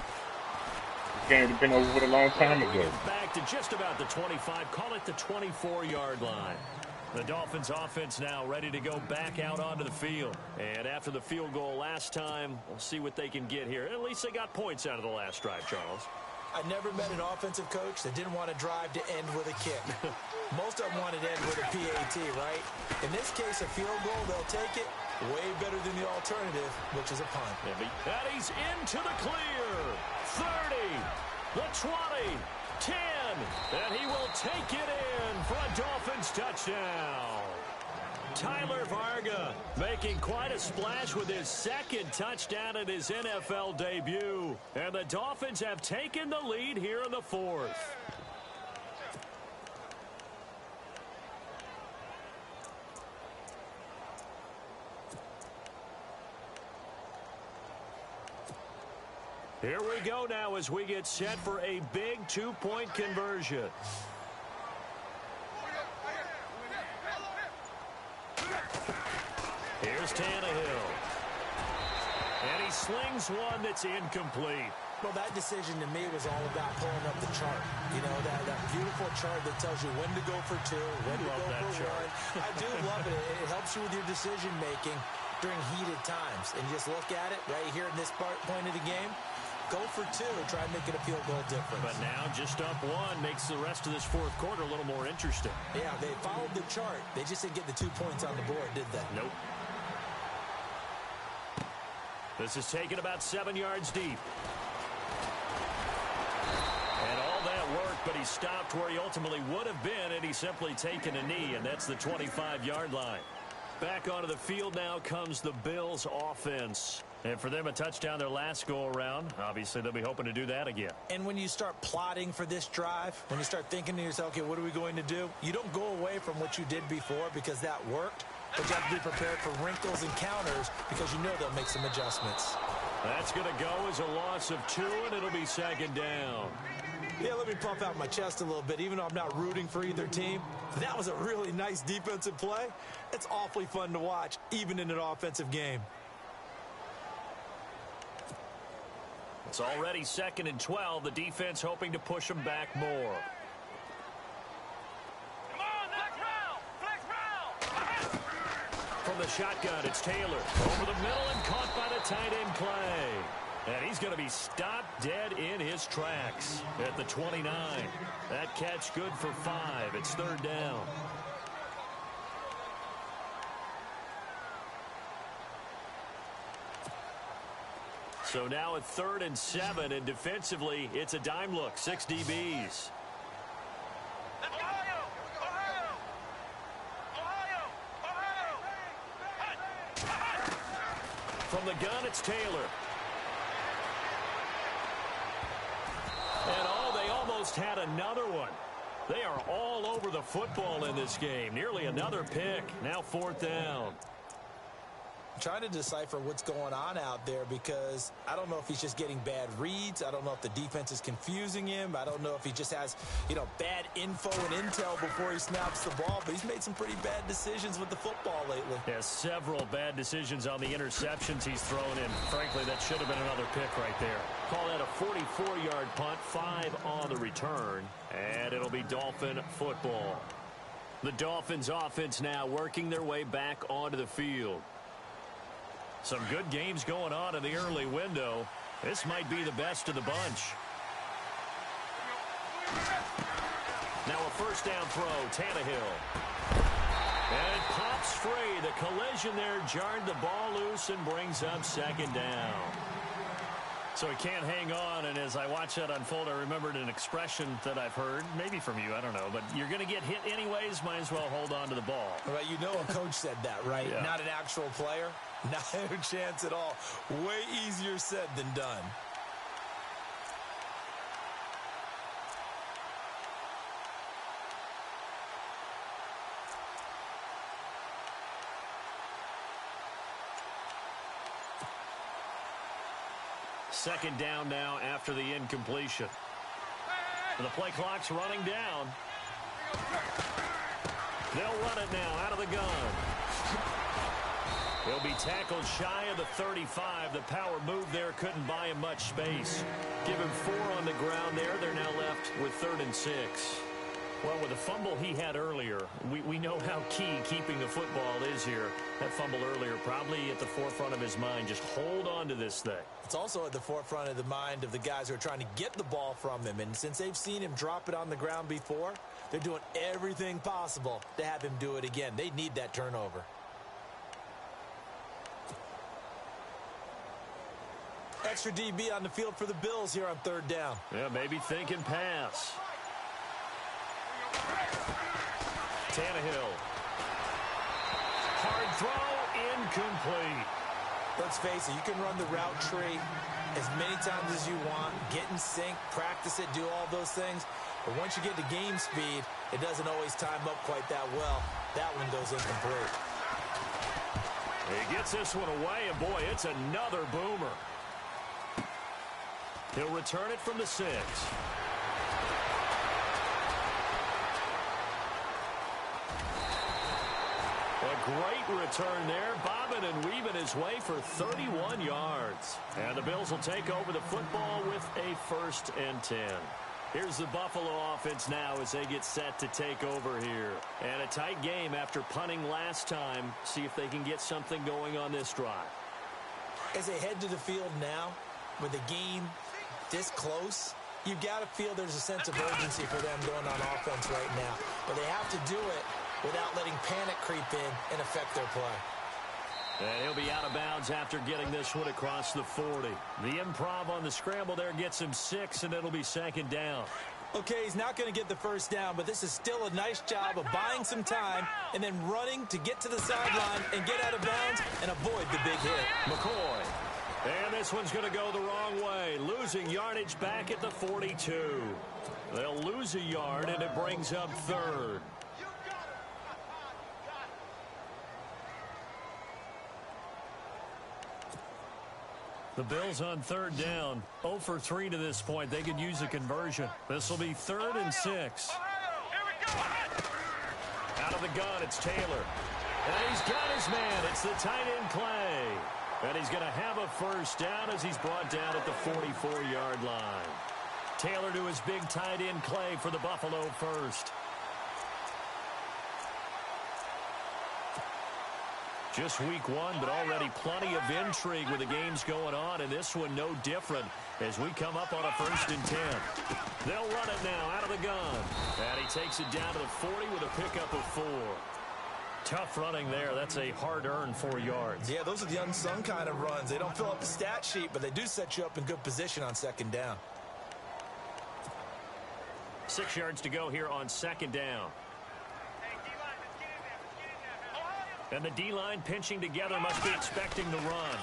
Speaker 3: This game would have been over with a long time ago.
Speaker 2: Back to just about the 25, call it the 24-yard line. The Dolphins offense now ready to go back out onto the field. And after the field goal last time, we'll see what they can get here. At least they got points out of the last drive, Charles.
Speaker 5: I never met an offensive coach that didn't want to drive to end with a kick. Most of them wanted to end with a PAT, right? In this case, a field goal, they'll take it. Way better than the alternative, which is a punt.
Speaker 2: And he's into the clear. 30, the 20, 10, and he will take it in for a Dolphins touchdown. Tyler Varga making quite a splash with his second touchdown in his NFL debut. And the Dolphins have taken the lead here in the fourth. Here we go now as we get set for a big 2-point conversion. Here's Tannehill. And he slings one that's incomplete.
Speaker 5: Well, that decision to me was all about pulling up the chart. You know, that beautiful chart that tells you when to go for 2, when to go for 1. I do love it. It helps you with your decision-making during heated times. And you just look at it right here in this point of the game. Go for 2, try and make it a field goal difference. But
Speaker 2: now just up 1 makes the rest of this fourth quarter a little more interesting.
Speaker 5: Yeah, they followed the chart. They just didn't get the 2 points on the board, did they?
Speaker 2: Nope. This is taken about 7 yards deep. And all that work, but he stopped where he ultimately would have been, and he's simply taken a knee, and that's the 25-yard line. Back onto the field now comes the Bills offense. And for them, a touchdown their last go-around. Obviously, they'll be hoping to do that again.
Speaker 5: And when you start plotting for this drive, when you start thinking to yourself, okay, what are we going to do? You don't go away from what you did before because that worked. But you have to be prepared for wrinkles and counters because you know they'll make some adjustments.
Speaker 2: That's going to go as a loss of 2, and it'll be second down.
Speaker 5: Yeah, let me puff out my chest a little bit, even though I'm not rooting for either team. That was a really nice defensive play. It's awfully fun to watch, even in an offensive game.
Speaker 2: It's already 2nd and 12. The defense hoping to push them back more.
Speaker 4: Come on, flex round.
Speaker 2: From the shotgun, it's Taylor. Over the middle and caught by the tight end Clay. And he's going to be stopped dead in his tracks at the 29. That catch good for 5. It's 3rd down. So now at 3rd and 7, and defensively, it's a dime look. 6 DBs. From the gun, it's Taylor. And they almost had another one. They are all over the football in this game. Nearly another pick. Now 4th down.
Speaker 5: trying to decipher what's going on out there because I don't know if he's just getting bad reads. I don't know if the defense is confusing him. I don't know if he just has, bad info and intel before he snaps the ball. But he's made some pretty bad decisions with the football lately.
Speaker 2: Yeah, several bad decisions on the interceptions he's thrown in. Frankly, that should have been another pick right there. Call that a 44-yard punt, 5 on the return, and it'll be Dolphin football. The Dolphins offense now working their way back onto the field. Some good games going on in the early window. This might be the best of the bunch. Now a first down throw, Tannehill. And it pops free. The collision there jarred the ball loose and brings up second down. So he can't hang on, and as I watch that unfold, I remembered an expression that I've heard, maybe from you, I don't know, but you're going to get hit anyways, might as well hold on to the ball.
Speaker 5: Right, a coach said that, right? Yeah. Not an actual player? Not a chance at all. Way easier said than done.
Speaker 2: Second down now after the incompletion. The play clock's running down. They'll run it now out of the gun. He'll be tackled shy of the 35. The power move there couldn't buy him much space. Give him 4 on the ground there. They're now left with 3rd and 6. Well, with the fumble he had earlier, we know how key keeping the football is here. That fumble earlier probably at the forefront of his mind. Just hold on to this thing.
Speaker 5: It's also at the forefront of the mind of the guys who are trying to get the ball from him. And since they've seen him drop it on the ground before, they're doing everything possible to have him do it again. They need that turnover. Extra DB on the field for the Bills here on 3rd down.
Speaker 2: Yeah, maybe thinking pass. Tannehill. Hard throw, incomplete.
Speaker 5: Let's face it, you can run the route tree as many times as you want, get in sync, practice it, do all those things. But once you get to game speed, it doesn't always time up quite that well. That one goes incomplete.
Speaker 2: He gets this one away, and boy, it's another boomer. He'll return it from the 6. A great return there, bobbing and weaving his way for 31 yards. And the Bills will take over the football with a 1st and 10. Here's the Buffalo offense now as they get set to take over here. And a tight game after punting last time. See if they can get something going on this drive.
Speaker 5: As they head to the field now, with the game this close, you've got to feel there's a sense of urgency for them going on offense right now. But they have to do it without letting panic creep in and affect their play.
Speaker 2: And he'll be out of bounds after getting this one across the 40. The improv on the scramble there gets him 6, and it'll be 2nd down.
Speaker 5: Okay, he's not going to get the first down, but this is still a nice job of buying some time and then running to get to the sideline and get out of bounds and avoid the big hit.
Speaker 2: McCoy. And this one's going to go the wrong way. Losing yardage back at the 42. They'll lose a yard, and it brings up 3rd. The Bills on 3rd down. 0 for 3 to this point. They could use a conversion. This will be 3rd and 6. Out of the gun, it's Taylor. And he's got his man. It's the tight end Clay. And he's going to have a first down as he's brought down at the 44-yard line. Taylor to his big tight end Clay for the Buffalo first. Just week 1, but already plenty of intrigue with the games going on, and this one no different as we come up on a 1st and 10. They'll run it now out of the gun. And he takes it down to the 40 with a pickup of 4. Tough running there. That's a hard-earned 4 yards.
Speaker 5: Yeah, those are the unsung kind of runs. They don't fill up the stat sheet, but they do set you up in good position on 2nd down.
Speaker 2: 6 yards to go here on 2nd down. And the D-line pinching together must be expecting the run.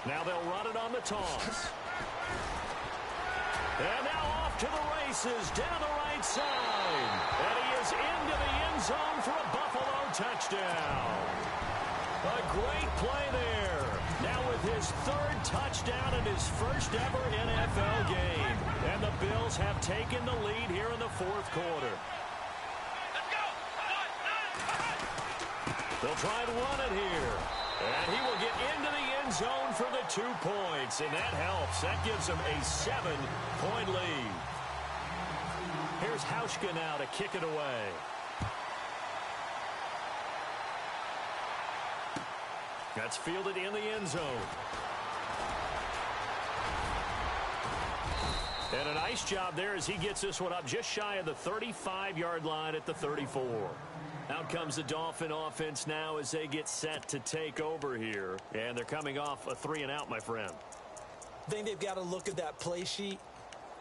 Speaker 2: Now they'll run it on the toss. And now off to the races down the right side. And he is into the end zone for a Buffalo touchdown. A great play there. Now with his third touchdown in his first ever NFL game. And the Bills have taken the lead here in the fourth quarter.
Speaker 4: Let's go.
Speaker 2: They'll try and run it here. And he will get into the end zone for the 2 points. And that helps. That gives him a 7-point lead. Here's Hauschka now to kick it away. That's fielded in the end zone. And a nice job there as he gets this one up just shy of the 35-yard line at the 34. Out comes the Dolphin offense now as they get set to take over here. And they're coming off a 3-and-out, my friend.
Speaker 5: I think they've got to look at that play sheet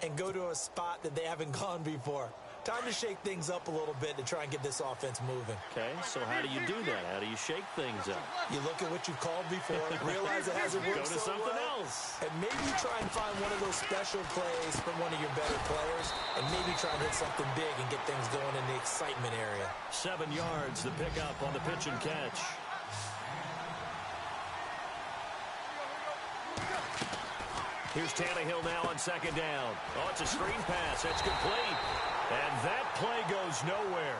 Speaker 5: and go to a spot that they haven't gone before. Time to shake things up a little bit to try and get this offense moving.
Speaker 2: Okay, so how do you do that? How do you shake things up?
Speaker 5: You look at what you've called before, realize it hasn't worked
Speaker 2: Go to
Speaker 5: so
Speaker 2: something
Speaker 5: well,
Speaker 2: else.
Speaker 5: and maybe try and find one of those special plays from one of your better players, and maybe try and hit something big and get things going in the excitement area.
Speaker 2: 7 yards, the pickup on the pitch and catch. Here's Tannehill now on second down. Oh, it's a screen pass. That's complete. And that play goes nowhere.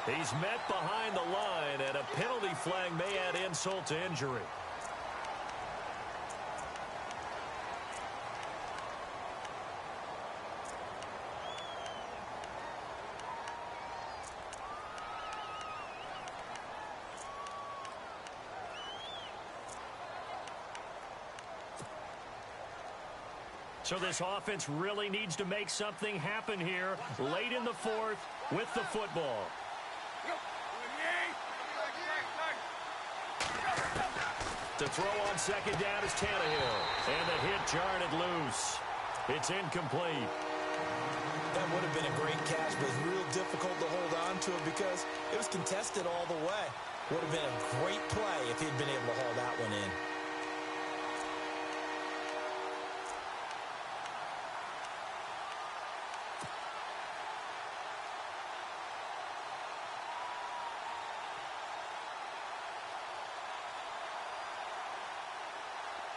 Speaker 2: He's met behind the line, and a penalty flag may add insult to injury. So this offense really needs to make something happen here late in the fourth with the football. To throw on second down is Tannehill. And the hit jarred it loose. It's incomplete.
Speaker 5: That would have been a great catch, but it's real difficult to hold on to it because it was contested all the way. Would have been a great play if he'd been able to haul that one in.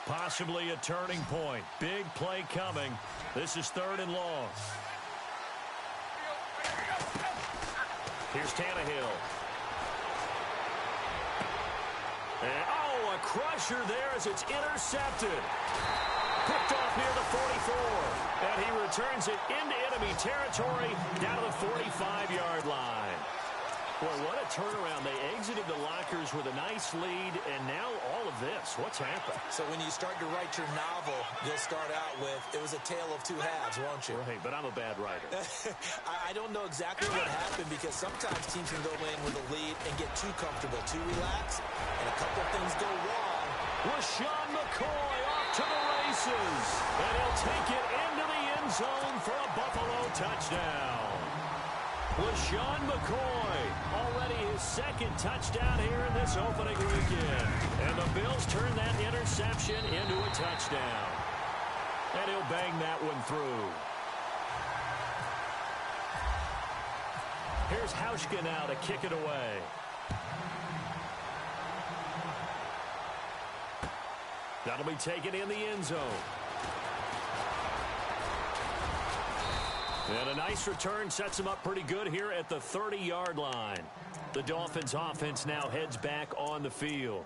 Speaker 2: Possibly a turning point. Big play coming. This is 3rd and long. Here's Tannehill. And, oh, a crusher there as it's intercepted. Picked off near the 44. And he returns it into enemy territory down to the 45-yard line. Boy, what a turnaround. They exited the lockers with a nice lead, and now all of this. What's happened?
Speaker 5: So when you start to write your novel, you'll start out with, it was a tale of two halves, won't you?
Speaker 2: Right, but I'm a bad writer.
Speaker 5: I don't know exactly what happened because sometimes teams can go in with a lead and get too comfortable, too relaxed, and a couple things go wrong.
Speaker 2: LaShawn McCoy off to the races, and he'll take it into the end zone for a Buffalo touchdown. LaShawn McCoy, already his 2nd touchdown here in this opening weekend. And the Bills turn that interception into a touchdown. And he'll bang that one through. Here's Hauschka now to kick it away. That'll be taken in the end zone. And a nice return sets him up pretty good here at the 30-yard line. The Dolphins offense now heads back on the field.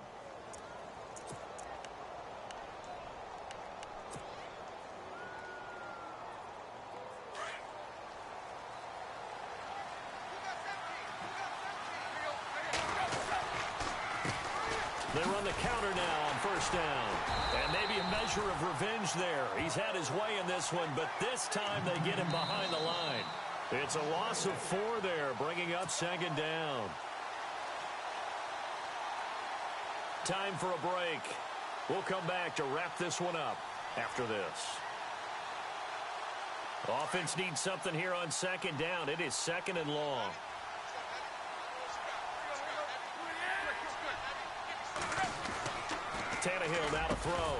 Speaker 2: They run the counter now on 1st down. And maybe a measure of revenge there. He's had his way in this one, but this time they get him behind the line. It's a loss of 4 there, bringing up 2nd down. Time for a break. We'll come back to wrap this one up after this. Offense needs something here on 2nd down. It is 2nd and long. Tannehill now to throw.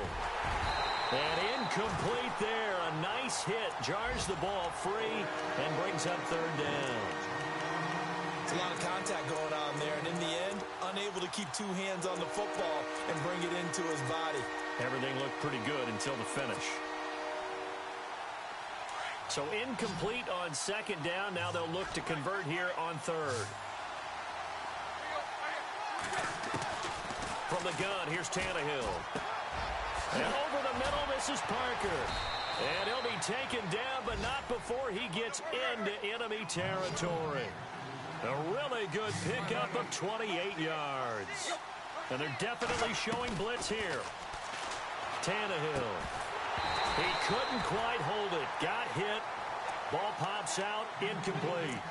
Speaker 2: And incomplete there. A nice hit. Jars the ball free and brings up 3rd down.
Speaker 5: It's a lot of contact going on there, and in the end, unable to keep two hands on the football and bring it into his body.
Speaker 2: Everything looked pretty good until the finish. So incomplete on second down. Now they'll look to convert here on third. From the gun, here's Tannehill. And over the middle, this is Parker. And he'll be taken down, but not before he gets into enemy territory. A really good pickup of 28 yards. And they're definitely showing blitz here. Tannehill. He couldn't quite hold it. Got hit. Ball pops out. Incomplete.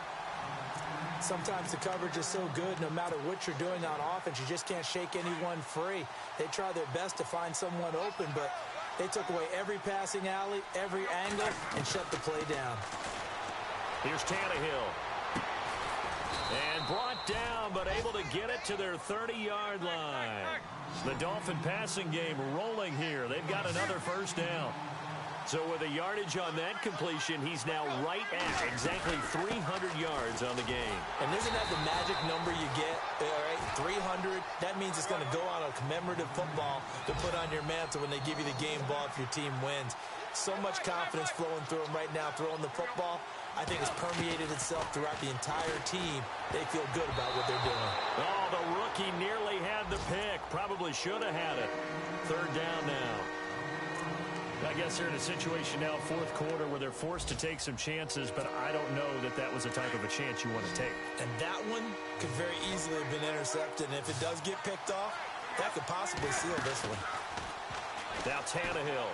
Speaker 5: Sometimes the coverage is so good, no matter what you're doing on offense, you just can't shake anyone free. They try their best to find someone open, but they took away every passing alley, every angle, and shut the play down.
Speaker 2: Here's Tannehill. And brought down, but able to get it to their 30-yard line. The Dolphin passing game rolling here. They've got another first down. So with a yardage on that completion, he's now right at exactly 300 yards on the game.
Speaker 5: And isn't that the magic number you get? All right, 300. That means it's going to go on a commemorative football to put on your mantle when they give you the game ball if your team wins. So much confidence flowing through him right now, throwing the football. I think it's permeated itself throughout the entire team. They feel good about what they're doing.
Speaker 2: Oh, the rookie nearly had the pick. Probably should have had it. Third down now. I guess they're in a situation now, fourth quarter, where they're forced to take some chances, but I don't know that that was the type of a chance you want to take.
Speaker 5: And that one could very easily have been intercepted, and if it does get picked off, that could possibly seal this one.
Speaker 2: Now Tannehill.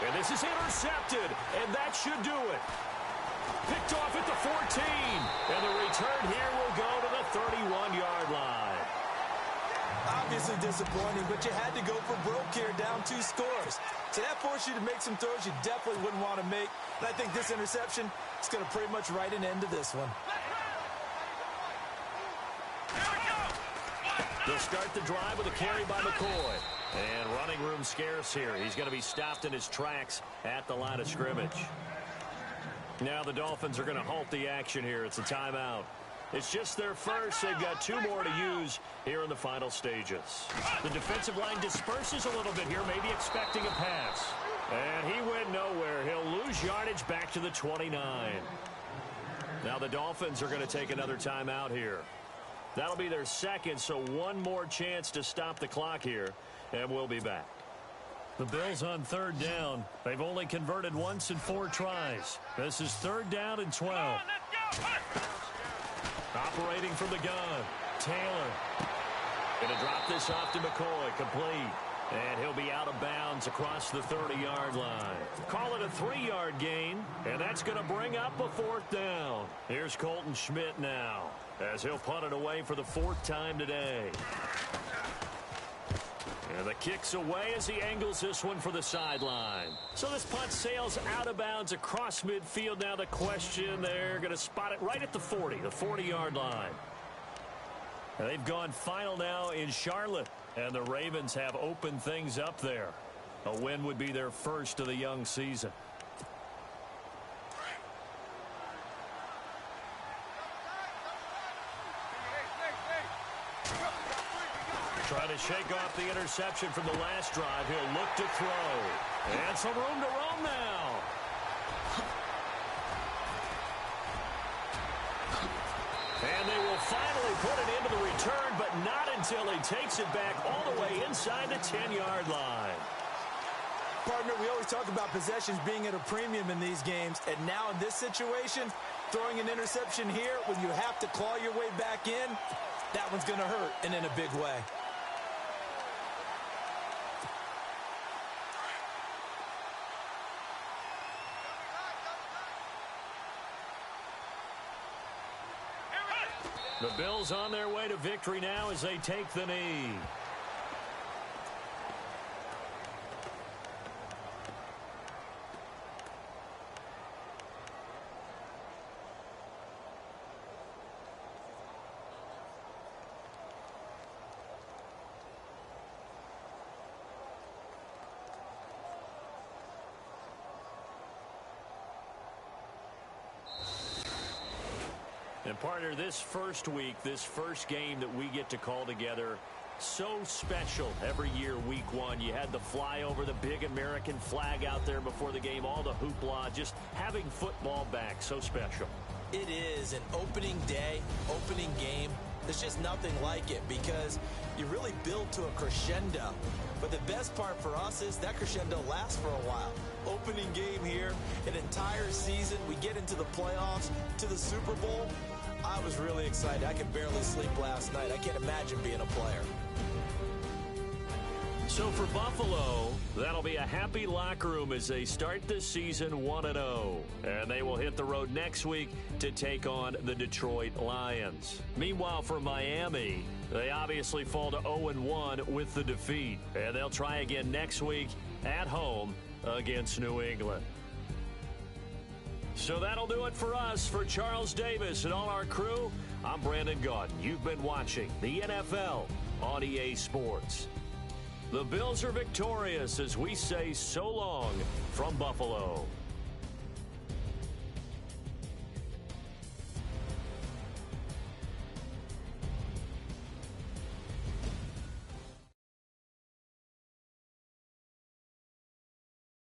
Speaker 2: And this is intercepted, and that should do it. Picked off at the 14, and the return here will go to the 31-yard line.
Speaker 5: Obviously disappointing, but you had to go for broke here, down 2 scores. So that forced you to make some throws you definitely wouldn't want to make. And I think this interception is going to pretty much write an end to this one.
Speaker 2: They'll start the drive with a carry by McCoy. And running room scarce here. He's going to be stopped in his tracks at the line of scrimmage. Now the Dolphins are going to halt the action here. It's a timeout. It's just their first. They've got 2 more to use here in the final stages. The defensive line disperses a little bit here, maybe expecting a pass. And he went nowhere. He'll lose yardage back to the 29. Now the Dolphins are going to take another timeout here. That'll be their second, so one more chance to stop the clock here, and we'll be back. The Bills on third down. They've only converted once in 4 tries. This is third down and 12. Operating from the gun, Taylor. Going to drop this off to McCoy, complete. And he'll be out of bounds across the 30-yard line. Call it a 3-yard gain, and that's going to bring up a 4th down. Here's Colton Schmidt now, as he'll punt it away for the 4th time today. And the kick's away as he angles this one for the sideline. So this punt sails out of bounds across midfield. Now the question, they're going to spot it right at the 40, the 40-yard line. And they've gone final now in Charlotte, and the Ravens have opened things up there. A win would be their first of the young season. Trying to shake off the interception from the last drive. He'll look to throw. And some room to roam now. And they will finally put it into the return, but not until he takes it back all the way inside the 10-yard line.
Speaker 5: Partner, we always talk about possessions being at a premium in these games, and now in this situation, throwing an interception here when you have to claw your way back in, that one's going to hurt, and in a big way.
Speaker 2: The Bills on their way to victory now as they take the knee. And partner, this first week, this first game that we get to call together, so special every year, week one. You had the flyover, the big American flag out there before the game, all the hoopla, just having football back, so special.
Speaker 5: It is an opening day, opening game. There's just nothing like it because you really build to a crescendo. But the best part for us is that crescendo lasts for a while. Opening game here, an entire season. We get into the playoffs, to the Super Bowl. I was really excited. I could barely sleep last night. I can't imagine being a player.
Speaker 2: So for Buffalo, that'll be a happy locker room as they start this season 1-0. And they will hit the road next week to take on the Detroit Lions. Meanwhile, for Miami, they obviously fall to 0-1 with the defeat. And they'll try again next week at home against New England. So that'll do it for us. For Charles Davis and all our crew, I'm Brandon Gaudin. You've been watching the NFL on EA Sports. The Bills are victorious as we say so long from Buffalo.